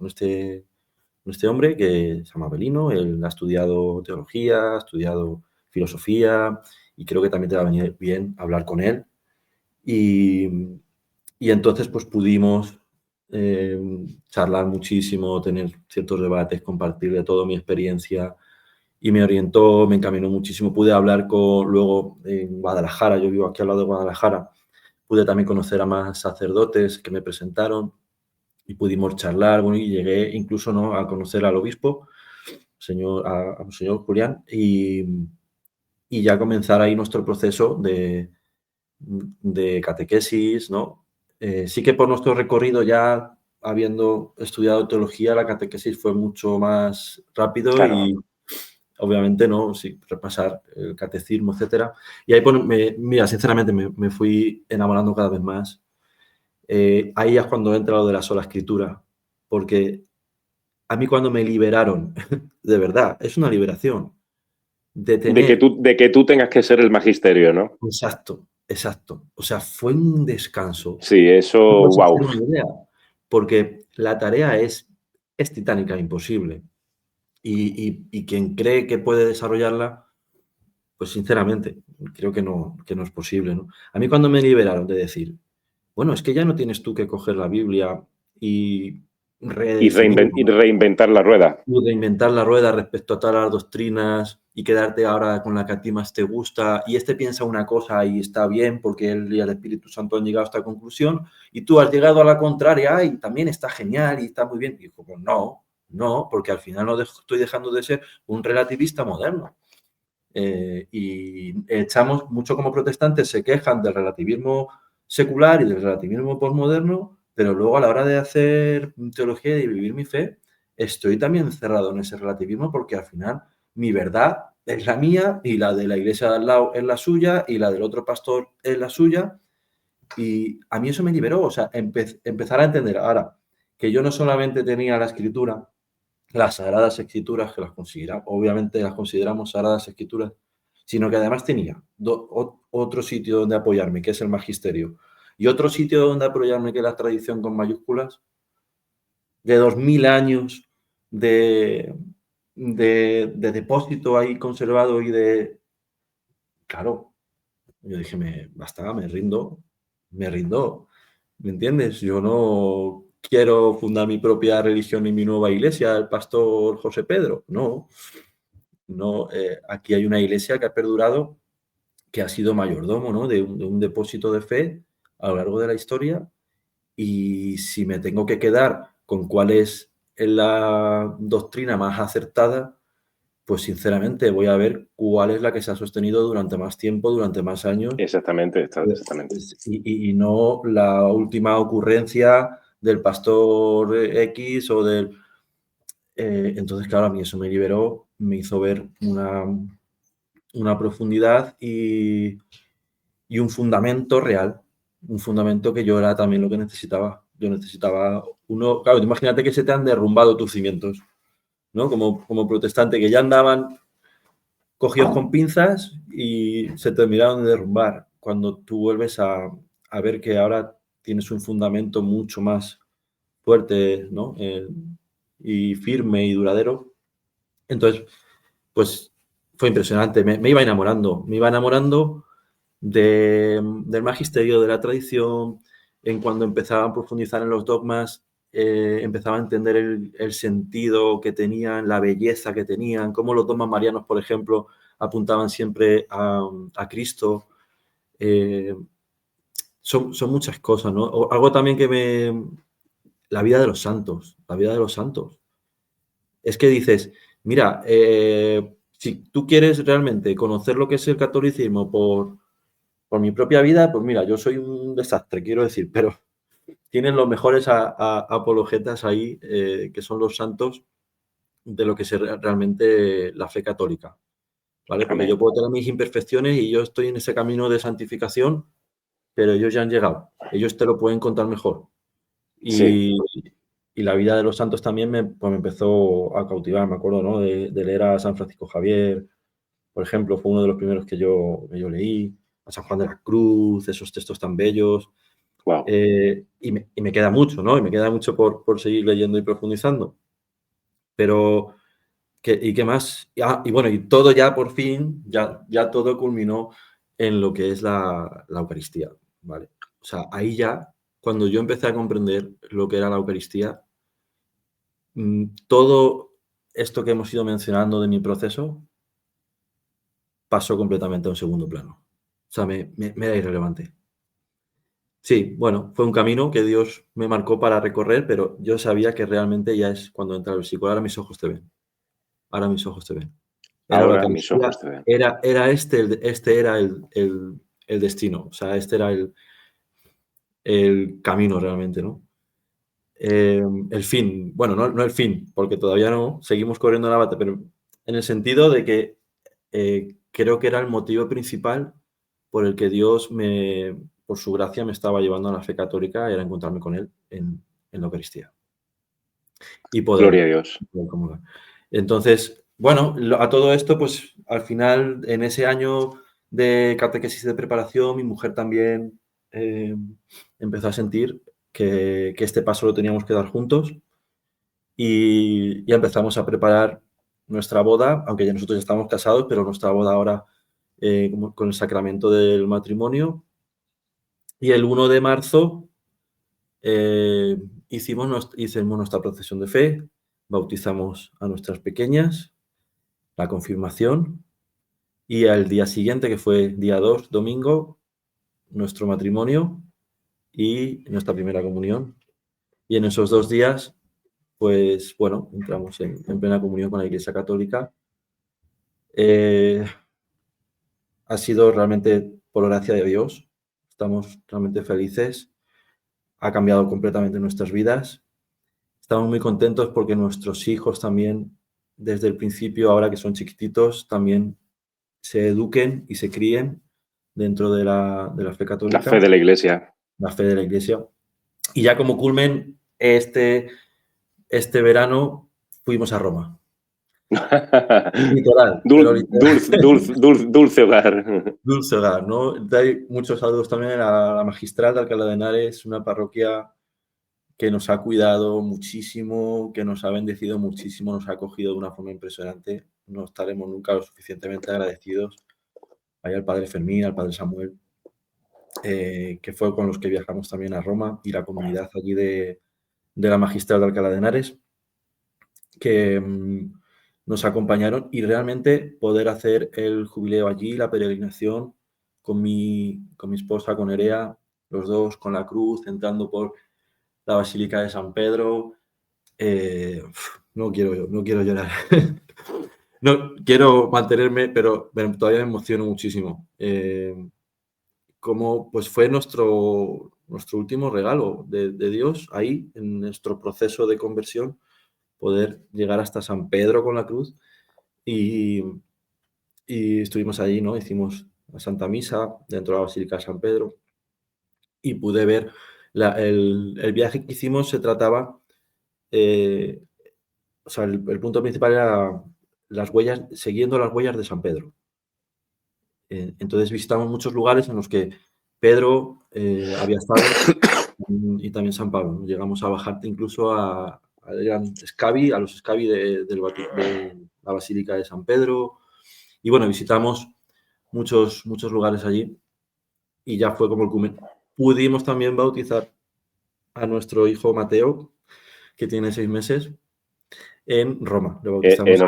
hombre que se llama Abelino, él ha estudiado teología, ha estudiado filosofía y creo que también te va a venir bien hablar con él. Y, y entonces pues pudimos charlar muchísimo, tener ciertos debates, compartir de todo mi experiencia y me orientó, me encaminó muchísimo. Pude hablar luego en Guadalajara, yo vivo aquí al lado de Guadalajara, pude también conocer a más sacerdotes que me presentaron y pudimos charlar, bueno, y llegué incluso, ¿no?, a conocer al obispo, a señor Julián, y ya comenzar ahí nuestro proceso de catequesis, ¿no? Sí que por nuestro recorrido ya habiendo estudiado teología, la catequesis fue mucho más rápido Claro. y obviamente, ¿no? Sí, repasar el catecismo, etcétera. Y ahí, pues, mira, sinceramente me fui enamorando cada vez más. Ahí es cuando entra lo de la sola escritura, porque a mí cuando me liberaron, de verdad, es una liberación, de De que tener. tú tengas que ser el magisterio, ¿no? Exacto, exacto. O sea, fue un descanso. Sí, eso, No puedes wow. hacer una idea, porque la tarea es titánica, imposible. Y quien cree que puede desarrollarla, pues sinceramente, creo que no es posible, ¿no? A mí cuando me liberaron de decir, bueno, es que ya no tienes tú que coger la Biblia y redefinir, y ¿no? reinventar la rueda. Y reinventar la rueda respecto a todas las doctrinas y quedarte ahora con la que a ti más te gusta. Y este piensa una cosa y está bien porque él y el Espíritu Santo han llegado a esta conclusión y tú has llegado a la contraria y también está genial y está muy bien. Y digo, pues no, porque al final no estoy dejando de ser un relativista moderno. Y echamos mucho como protestantes, se quejan del relativismo secular y del relativismo posmoderno, pero luego a la hora de hacer teología y vivir mi fe, estoy también encerrado en ese relativismo porque al final mi verdad es la mía y la de la iglesia de al lado es la suya y la del otro pastor es la suya. Y a mí eso me liberó, o sea, empezar a entender ahora que yo no solamente tenía la escritura, las Sagradas Escrituras, que obviamente las consideramos Sagradas Escrituras, sino que además tenía otro sitio donde apoyarme, que es el magisterio, y otro sitio donde apoyarme, que es la tradición con mayúsculas, de 2000 años de, de depósito ahí conservado y de... Claro, yo dije, basta, me rindo, ¿me entiendes? Yo no quiero fundar mi propia religión y mi nueva iglesia, el pastor José Pedro, no. No, aquí hay una iglesia que ha perdurado, que ha sido mayordomo, ¿no? De un depósito de fe a lo largo de la historia. Y si me tengo que quedar con cuál es la doctrina más acertada, pues sinceramente voy a ver cuál es la que se ha sostenido durante más tiempo, durante más años. Exactamente, exactamente. Y no la última ocurrencia del pastor X o del... entonces, claro, a mí eso me liberó, me hizo ver una profundidad y un fundamento real, un fundamento que yo era también lo que necesitaba. Yo necesitaba uno, claro, imagínate que se te han derrumbado tus cimientos, ¿no? Como protestante, que ya andaban cogidos con pinzas y se terminaron de derrumbar. Cuando tú vuelves a ver que ahora tienes un fundamento mucho más fuerte, ¿no? Y firme y duradero. Entonces, pues fue impresionante. Me iba enamorando del magisterio, de la tradición. En cuando empezaba a profundizar en los dogmas, empezaba a entender el sentido que tenían, la belleza que tenían, cómo los dogmas marianos, por ejemplo, apuntaban siempre a Cristo. Son muchas cosas, ¿no? Algo también la vida de los santos, la vida de los santos. Es que dices, mira, si tú quieres realmente conocer lo que es el catolicismo por mi propia vida, pues mira, yo soy un desastre, quiero decir, pero tienen los mejores apologetas ahí, que son los santos de lo que es realmente la fe católica, ¿vale? Porque Amén. yo puedo tener mis imperfecciones y yo estoy en ese camino de santificación, pero ellos ya han llegado, ellos te lo pueden contar mejor. Sí. Y la vida de los santos también pues me empezó a cautivar, me acuerdo, ¿no? De leer a San Francisco Javier, por ejemplo, fue uno de los primeros que yo leí, a San Juan de la Cruz, esos textos tan bellos. Wow. Y me queda mucho, ¿no? Y me queda mucho por seguir leyendo y profundizando. Pero, ¿y qué más? Y bueno, y todo ya por fin, ya todo culminó en lo que es la Eucaristía, ¿vale? O sea, ahí ya, cuando yo empecé a comprender lo que era la Eucaristía, todo esto que hemos ido mencionando de mi proceso pasó completamente a un segundo plano. O sea, me era irrelevante. Sí, bueno, fue un camino que Dios me marcó para recorrer, pero yo sabía que realmente ya es cuando entra el versículo, ahora mis ojos te ven, ahora mis ojos te ven. Era la Ahora mis Eucaristía, ojos te ven. era este era el destino, o sea, este era el camino realmente, ¿no? El fin, bueno, no el fin, porque todavía no, seguimos corriendo la bata, pero en el sentido de que creo que era el motivo principal por el que Dios por su gracia, me estaba llevando a la fe católica, era encontrarme con Él en la Eucaristía y Gloria poder a Dios. comulgar. Entonces, bueno, a todo esto, pues al final, en ese año de catequesis de preparación, mi mujer también empezó a sentir que este paso lo teníamos que dar juntos y ya empezamos a preparar nuestra boda, aunque ya nosotros ya estábamos casados, pero nuestra boda ahora con el sacramento del matrimonio. Y el 1 de marzo hicimos nuestra procesión de fe, bautizamos a nuestras pequeñas, la confirmación y al día siguiente, que fue día 2, domingo, nuestro matrimonio y nuestra primera comunión. Y en esos 2 días, pues bueno, entramos en plena comunión con la Iglesia Católica. Ha sido realmente por gracia de Dios. Estamos realmente felices. Ha cambiado completamente nuestras vidas. Estamos muy contentos porque nuestros hijos también, desde el principio, ahora que son chiquititos, también se eduquen y se críen dentro de la fe La católica, fe de la Iglesia. la fe de la Iglesia. Y ya como culmen, este verano fuimos a Roma. Literal, pero literal. Dulce hogar. Dulce hogar, ¿no? Hay muchos saludos también a la Magistral de Alcalá de Henares, una parroquia que nos ha cuidado muchísimo, que nos ha bendecido muchísimo, nos ha acogido de una forma impresionante. No estaremos nunca lo suficientemente agradecidos. Hay al Padre Fermín, al Padre Samuel, que fue con los que viajamos también a Roma, y la comunidad allí de la Magistral de Alcalá de Henares, que nos acompañaron, y realmente poder hacer el jubileo allí, la peregrinación, con mi esposa, con Nerea, los dos con la cruz, entrando por la Basílica de San Pedro. No quiero llorar. No, quiero mantenerme, pero todavía me emociono muchísimo. Como pues fue nuestro último regalo de Dios ahí, en nuestro proceso de conversión, poder llegar hasta San Pedro con la cruz, y estuvimos allí, ¿no? Hicimos la Santa Misa dentro de la Basílica de San Pedro, y pude ver el viaje que hicimos. Se trataba, o sea, el punto principal era las huellas, siguiendo las huellas de San Pedro. Entonces visitamos muchos lugares en los que Pedro había estado, y también San Pablo. Llegamos a bajar incluso a los Scavi de la Basílica de San Pedro. Y bueno, visitamos muchos lugares allí, y ya fue como el culmen. Pudimos también bautizar a nuestro hijo Mateo, que tiene 6 meses, en Roma. Lo bautizamos allí.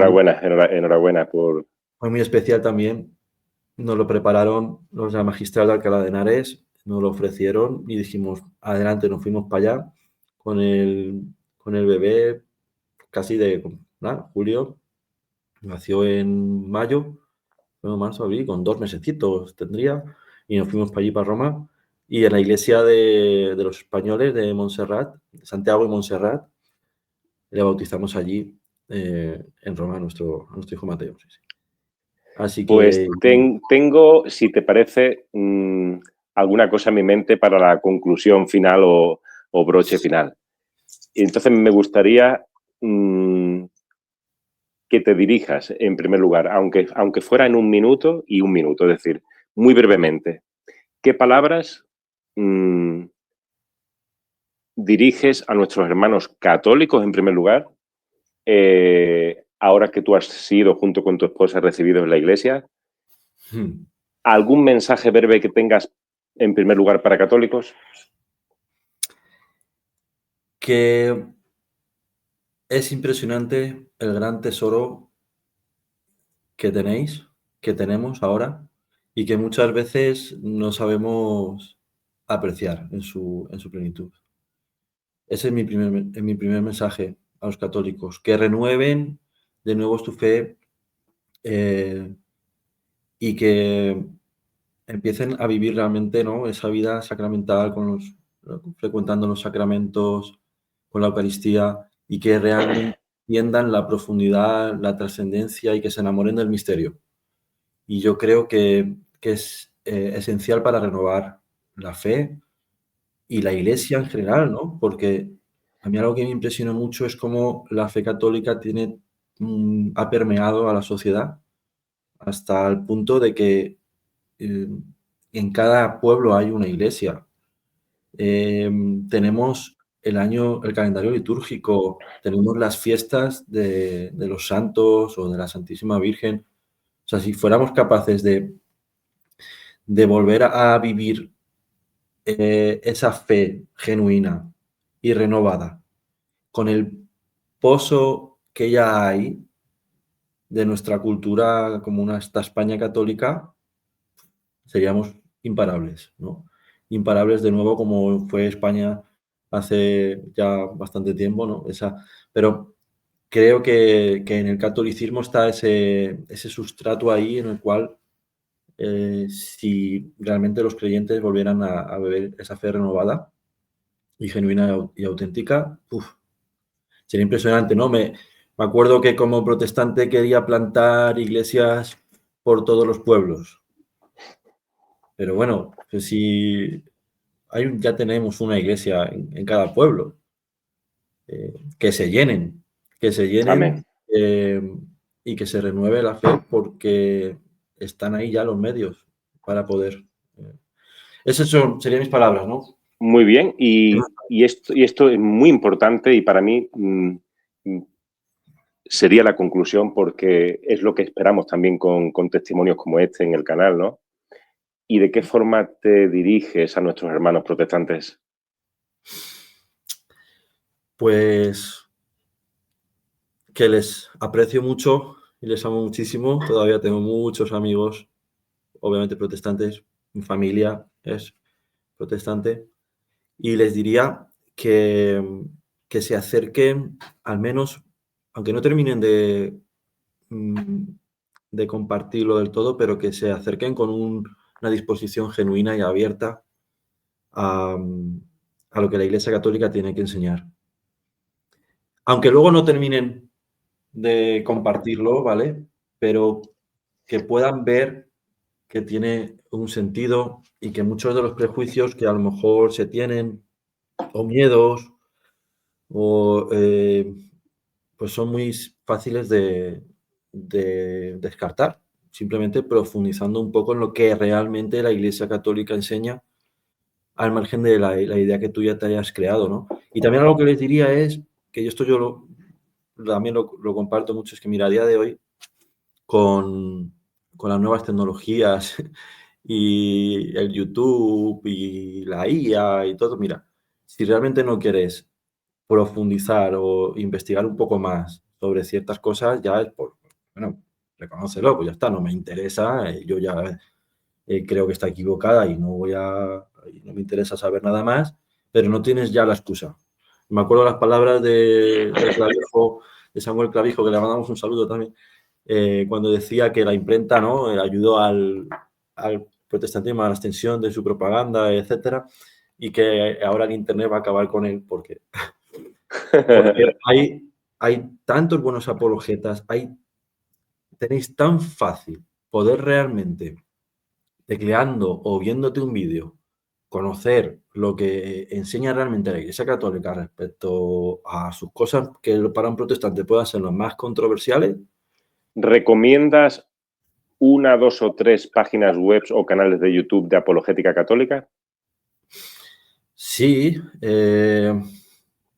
Enhorabuena por... Fue muy especial también. Nos lo prepararon los de la Magistral de Alcalá de Henares, nos lo ofrecieron y dijimos, adelante. Nos fuimos para allá con el bebé, casi de julio. Nació en mayo, marzo, abril, con 2 mesecitos tendría, y nos fuimos para allí, para Roma, y en la iglesia de los españoles de Montserrat, Santiago y Montserrat, le bautizamos allí, en Roma, a nuestro hijo Mateo. Sí, sí. Así Pues que... tengo, si te parece, alguna cosa en mi mente para la conclusión final o broche final. Y entonces me gustaría que te dirijas, en primer lugar, aunque fuera en 1 minuto y 1 minuto, es decir, muy brevemente, ¿qué palabras diriges a nuestros hermanos católicos, en primer lugar, ahora que tú has sido, junto con tu esposa, recibido en la iglesia? ¿Algún mensaje breve que tengas, en primer lugar, para católicos? Que es impresionante el gran tesoro que tenéis, que tenemos ahora, y que muchas veces no sabemos apreciar en su plenitud. Ese es mi primer mensaje a los católicos: que renueven de nuevo su fe, y que empiecen a vivir realmente, ¿no?, esa vida sacramental, frecuentando los sacramentos, con la Eucaristía, y que realmente entiendan la profundidad, la trascendencia, y que se enamoren del misterio. Y yo creo que es esencial para renovar la fe y la Iglesia en general, ¿no? Porque a mí algo que me impresiona mucho es cómo la fe católica ha permeado a la sociedad hasta el punto de que en cada pueblo hay una iglesia. Tenemos el calendario litúrgico, tenemos las fiestas de los santos o de la Santísima Virgen. O sea, si fuéramos capaces de volver a vivir esa fe genuina y renovada, con el pozo que ya hay de nuestra cultura como esta España católica, seríamos imparables, ¿no? Imparables de nuevo como fue España hace ya bastante tiempo, ¿no? Pero creo que en el catolicismo está ese sustrato ahí en el cual si realmente los creyentes volvieran a beber esa fe renovada y genuina y auténtica, sería impresionante, ¿no? Me acuerdo que como protestante quería plantar iglesias por todos los pueblos, pero bueno, pues si ya tenemos una iglesia en cada pueblo, que se llenen, que se Amén. llenen eh, y que se renueve la fe porque están ahí ya los medios para poder. Esas serían mis palabras, ¿no? Muy bien, y esto es muy importante y para mí sería la conclusión porque es lo que esperamos también con testimonios como este en el canal, ¿no? ¿Y de qué forma te diriges a nuestros hermanos protestantes? Pues que les aprecio mucho y les amo muchísimo. Todavía tengo muchos amigos, obviamente protestantes. Mi familia es protestante. Y les diría que se acerquen, al menos, aunque no terminen de compartirlo del todo, pero que se acerquen con una disposición genuina y abierta a, a lo que la Iglesia Católica tiene que enseñar. Aunque luego no terminen de compartirlo, ¿vale? Pero que puedan ver que tiene un sentido y que muchos de los prejuicios que a lo mejor se tienen, o miedos, o pues son muy fáciles de descartar, simplemente profundizando un poco en lo que realmente la Iglesia Católica enseña, al margen de la idea que tú ya te hayas creado, ¿no? Y también algo que les diría es, que también lo comparto mucho, es que mira, a día de hoy, con las nuevas tecnologías y el YouTube y la IA y todo, mira, si realmente no quieres profundizar o investigar un poco más sobre ciertas cosas, ya es bueno, reconócelo, pues ya está, no me interesa, yo ya creo que está equivocada y no me interesa saber nada más, pero no tienes ya la excusa. Me acuerdo las palabras de Samuel Clavijo, que le mandamos un saludo también, cuando decía que la imprenta, ¿no?, ayudó al protestantismo, a la extensión de su propaganda, etcétera, y que ahora el Internet va a acabar con él porque hay tantos buenos apologetas, tenéis tan fácil poder realmente, tecleando o viéndote un vídeo, conocer lo que enseña realmente la Iglesia Católica respecto a sus cosas que para un protestante puedan ser las más controversiales. ¿Recomiendas una, dos o tres páginas web o canales de YouTube de apologética católica? Sí.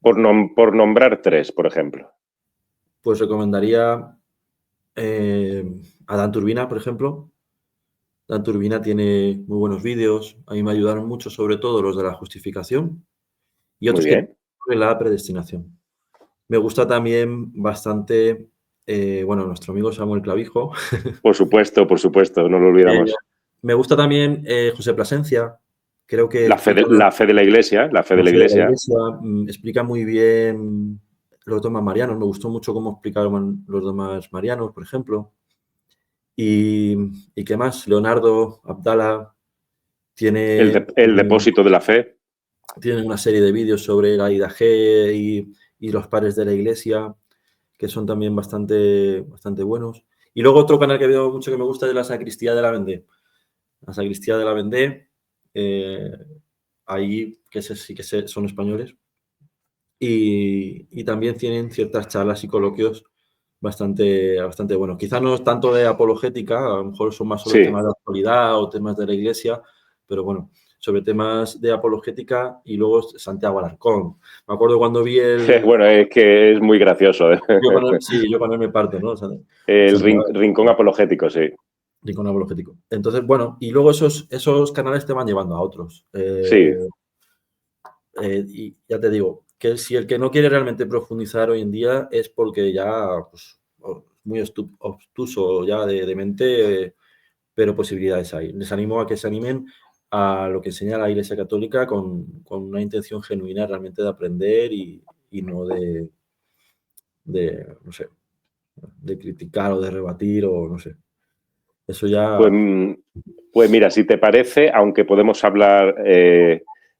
Por nombrar tres, por ejemplo. Pues recomendaría a Dan Turbina, por ejemplo. Dan Turbina tiene muy buenos vídeos. A mí me ayudaron mucho, sobre todo los de la justificación y Muy otros que bien. de la predestinación. Me gusta también bastante, bueno, nuestro amigo Samuel Clavijo. Por supuesto, no lo olvidamos. Me gusta también José Plasencia. Creo que La fe explica de la Iglesia, la fe de la la fe de la Iglesia. Iglesia, explica muy bien los dogmas marianos. Me gustó mucho cómo explicaban los dogmas marianos, por ejemplo. ¿Y qué más? Leonardo Abdala tiene El depósito de la fe. una serie de vídeos sobre la IDG y los padres de la Iglesia, que son también bastante buenos. Y luego otro canal que veo mucho que me gusta es la Sacristía de la Vendée. La Sacristía de la Vendée, ahí que sí que son españoles. Y también tienen ciertas charlas y coloquios bastante buenos. Quizá no es tanto de apologética, a lo mejor son más sobre Sí. temas de actualidad o temas de la Iglesia, pero bueno, sobre temas de apologética. Y luego Santiago Alarcón. Me acuerdo cuando vi Bueno, es que es muy gracioso. yo con él me parto, ¿no? El Santiago rincón apologético, sí. Rincón apologético. Entonces, bueno, y luego esos canales te van llevando a otros. Sí. Y ya te digo, que si el que no quiere realmente profundizar hoy en día es porque ya, pues, muy obtuso ya de mente, pero posibilidades hay. Les animo a que se animen a lo que enseña la Iglesia Católica con una intención genuina realmente de aprender y no no sé, de criticar o de rebatir o no sé. Eso ya... Pues mira, si te parece, aunque podemos hablar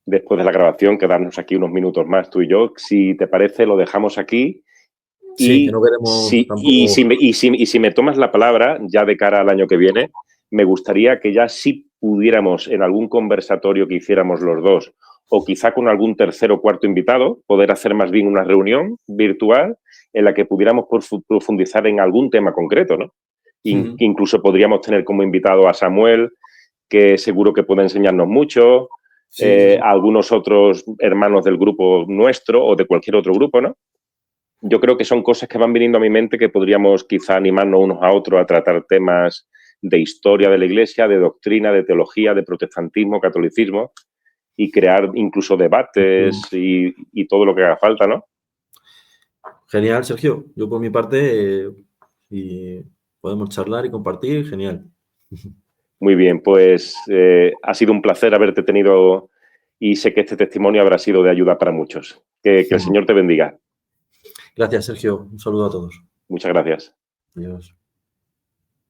después de la grabación, quedarnos aquí unos minutos más tú y yo, si te parece lo dejamos aquí. Sí, que no veremos tampoco... Y si me tomas la palabra, ya de cara al año que viene, me gustaría que ya sí pudiéramos en algún conversatorio que hiciéramos los dos, o quizá con algún tercer o cuarto invitado, poder hacer más bien una reunión virtual en la que pudiéramos profundizar en algún tema concreto, ¿no? Incluso podríamos tener como invitado a Samuel, que seguro que puede enseñarnos mucho, Sí. algunos otros hermanos del grupo nuestro o de cualquier otro grupo, ¿no? Yo creo que son cosas que van viniendo a mi mente que podríamos quizá animarnos unos a otros a tratar temas de historia de la Iglesia, de doctrina, de teología, de protestantismo, catolicismo, y crear incluso debates y todo lo que haga falta, ¿no? Genial, Sergio. Yo por mi parte, si podemos charlar y compartir, genial. Muy bien, pues ha sido un placer haberte tenido y sé que este testimonio habrá sido de ayuda para muchos. Que el Señor te bendiga. Gracias, Sergio. Un saludo a todos. Muchas gracias. Adiós.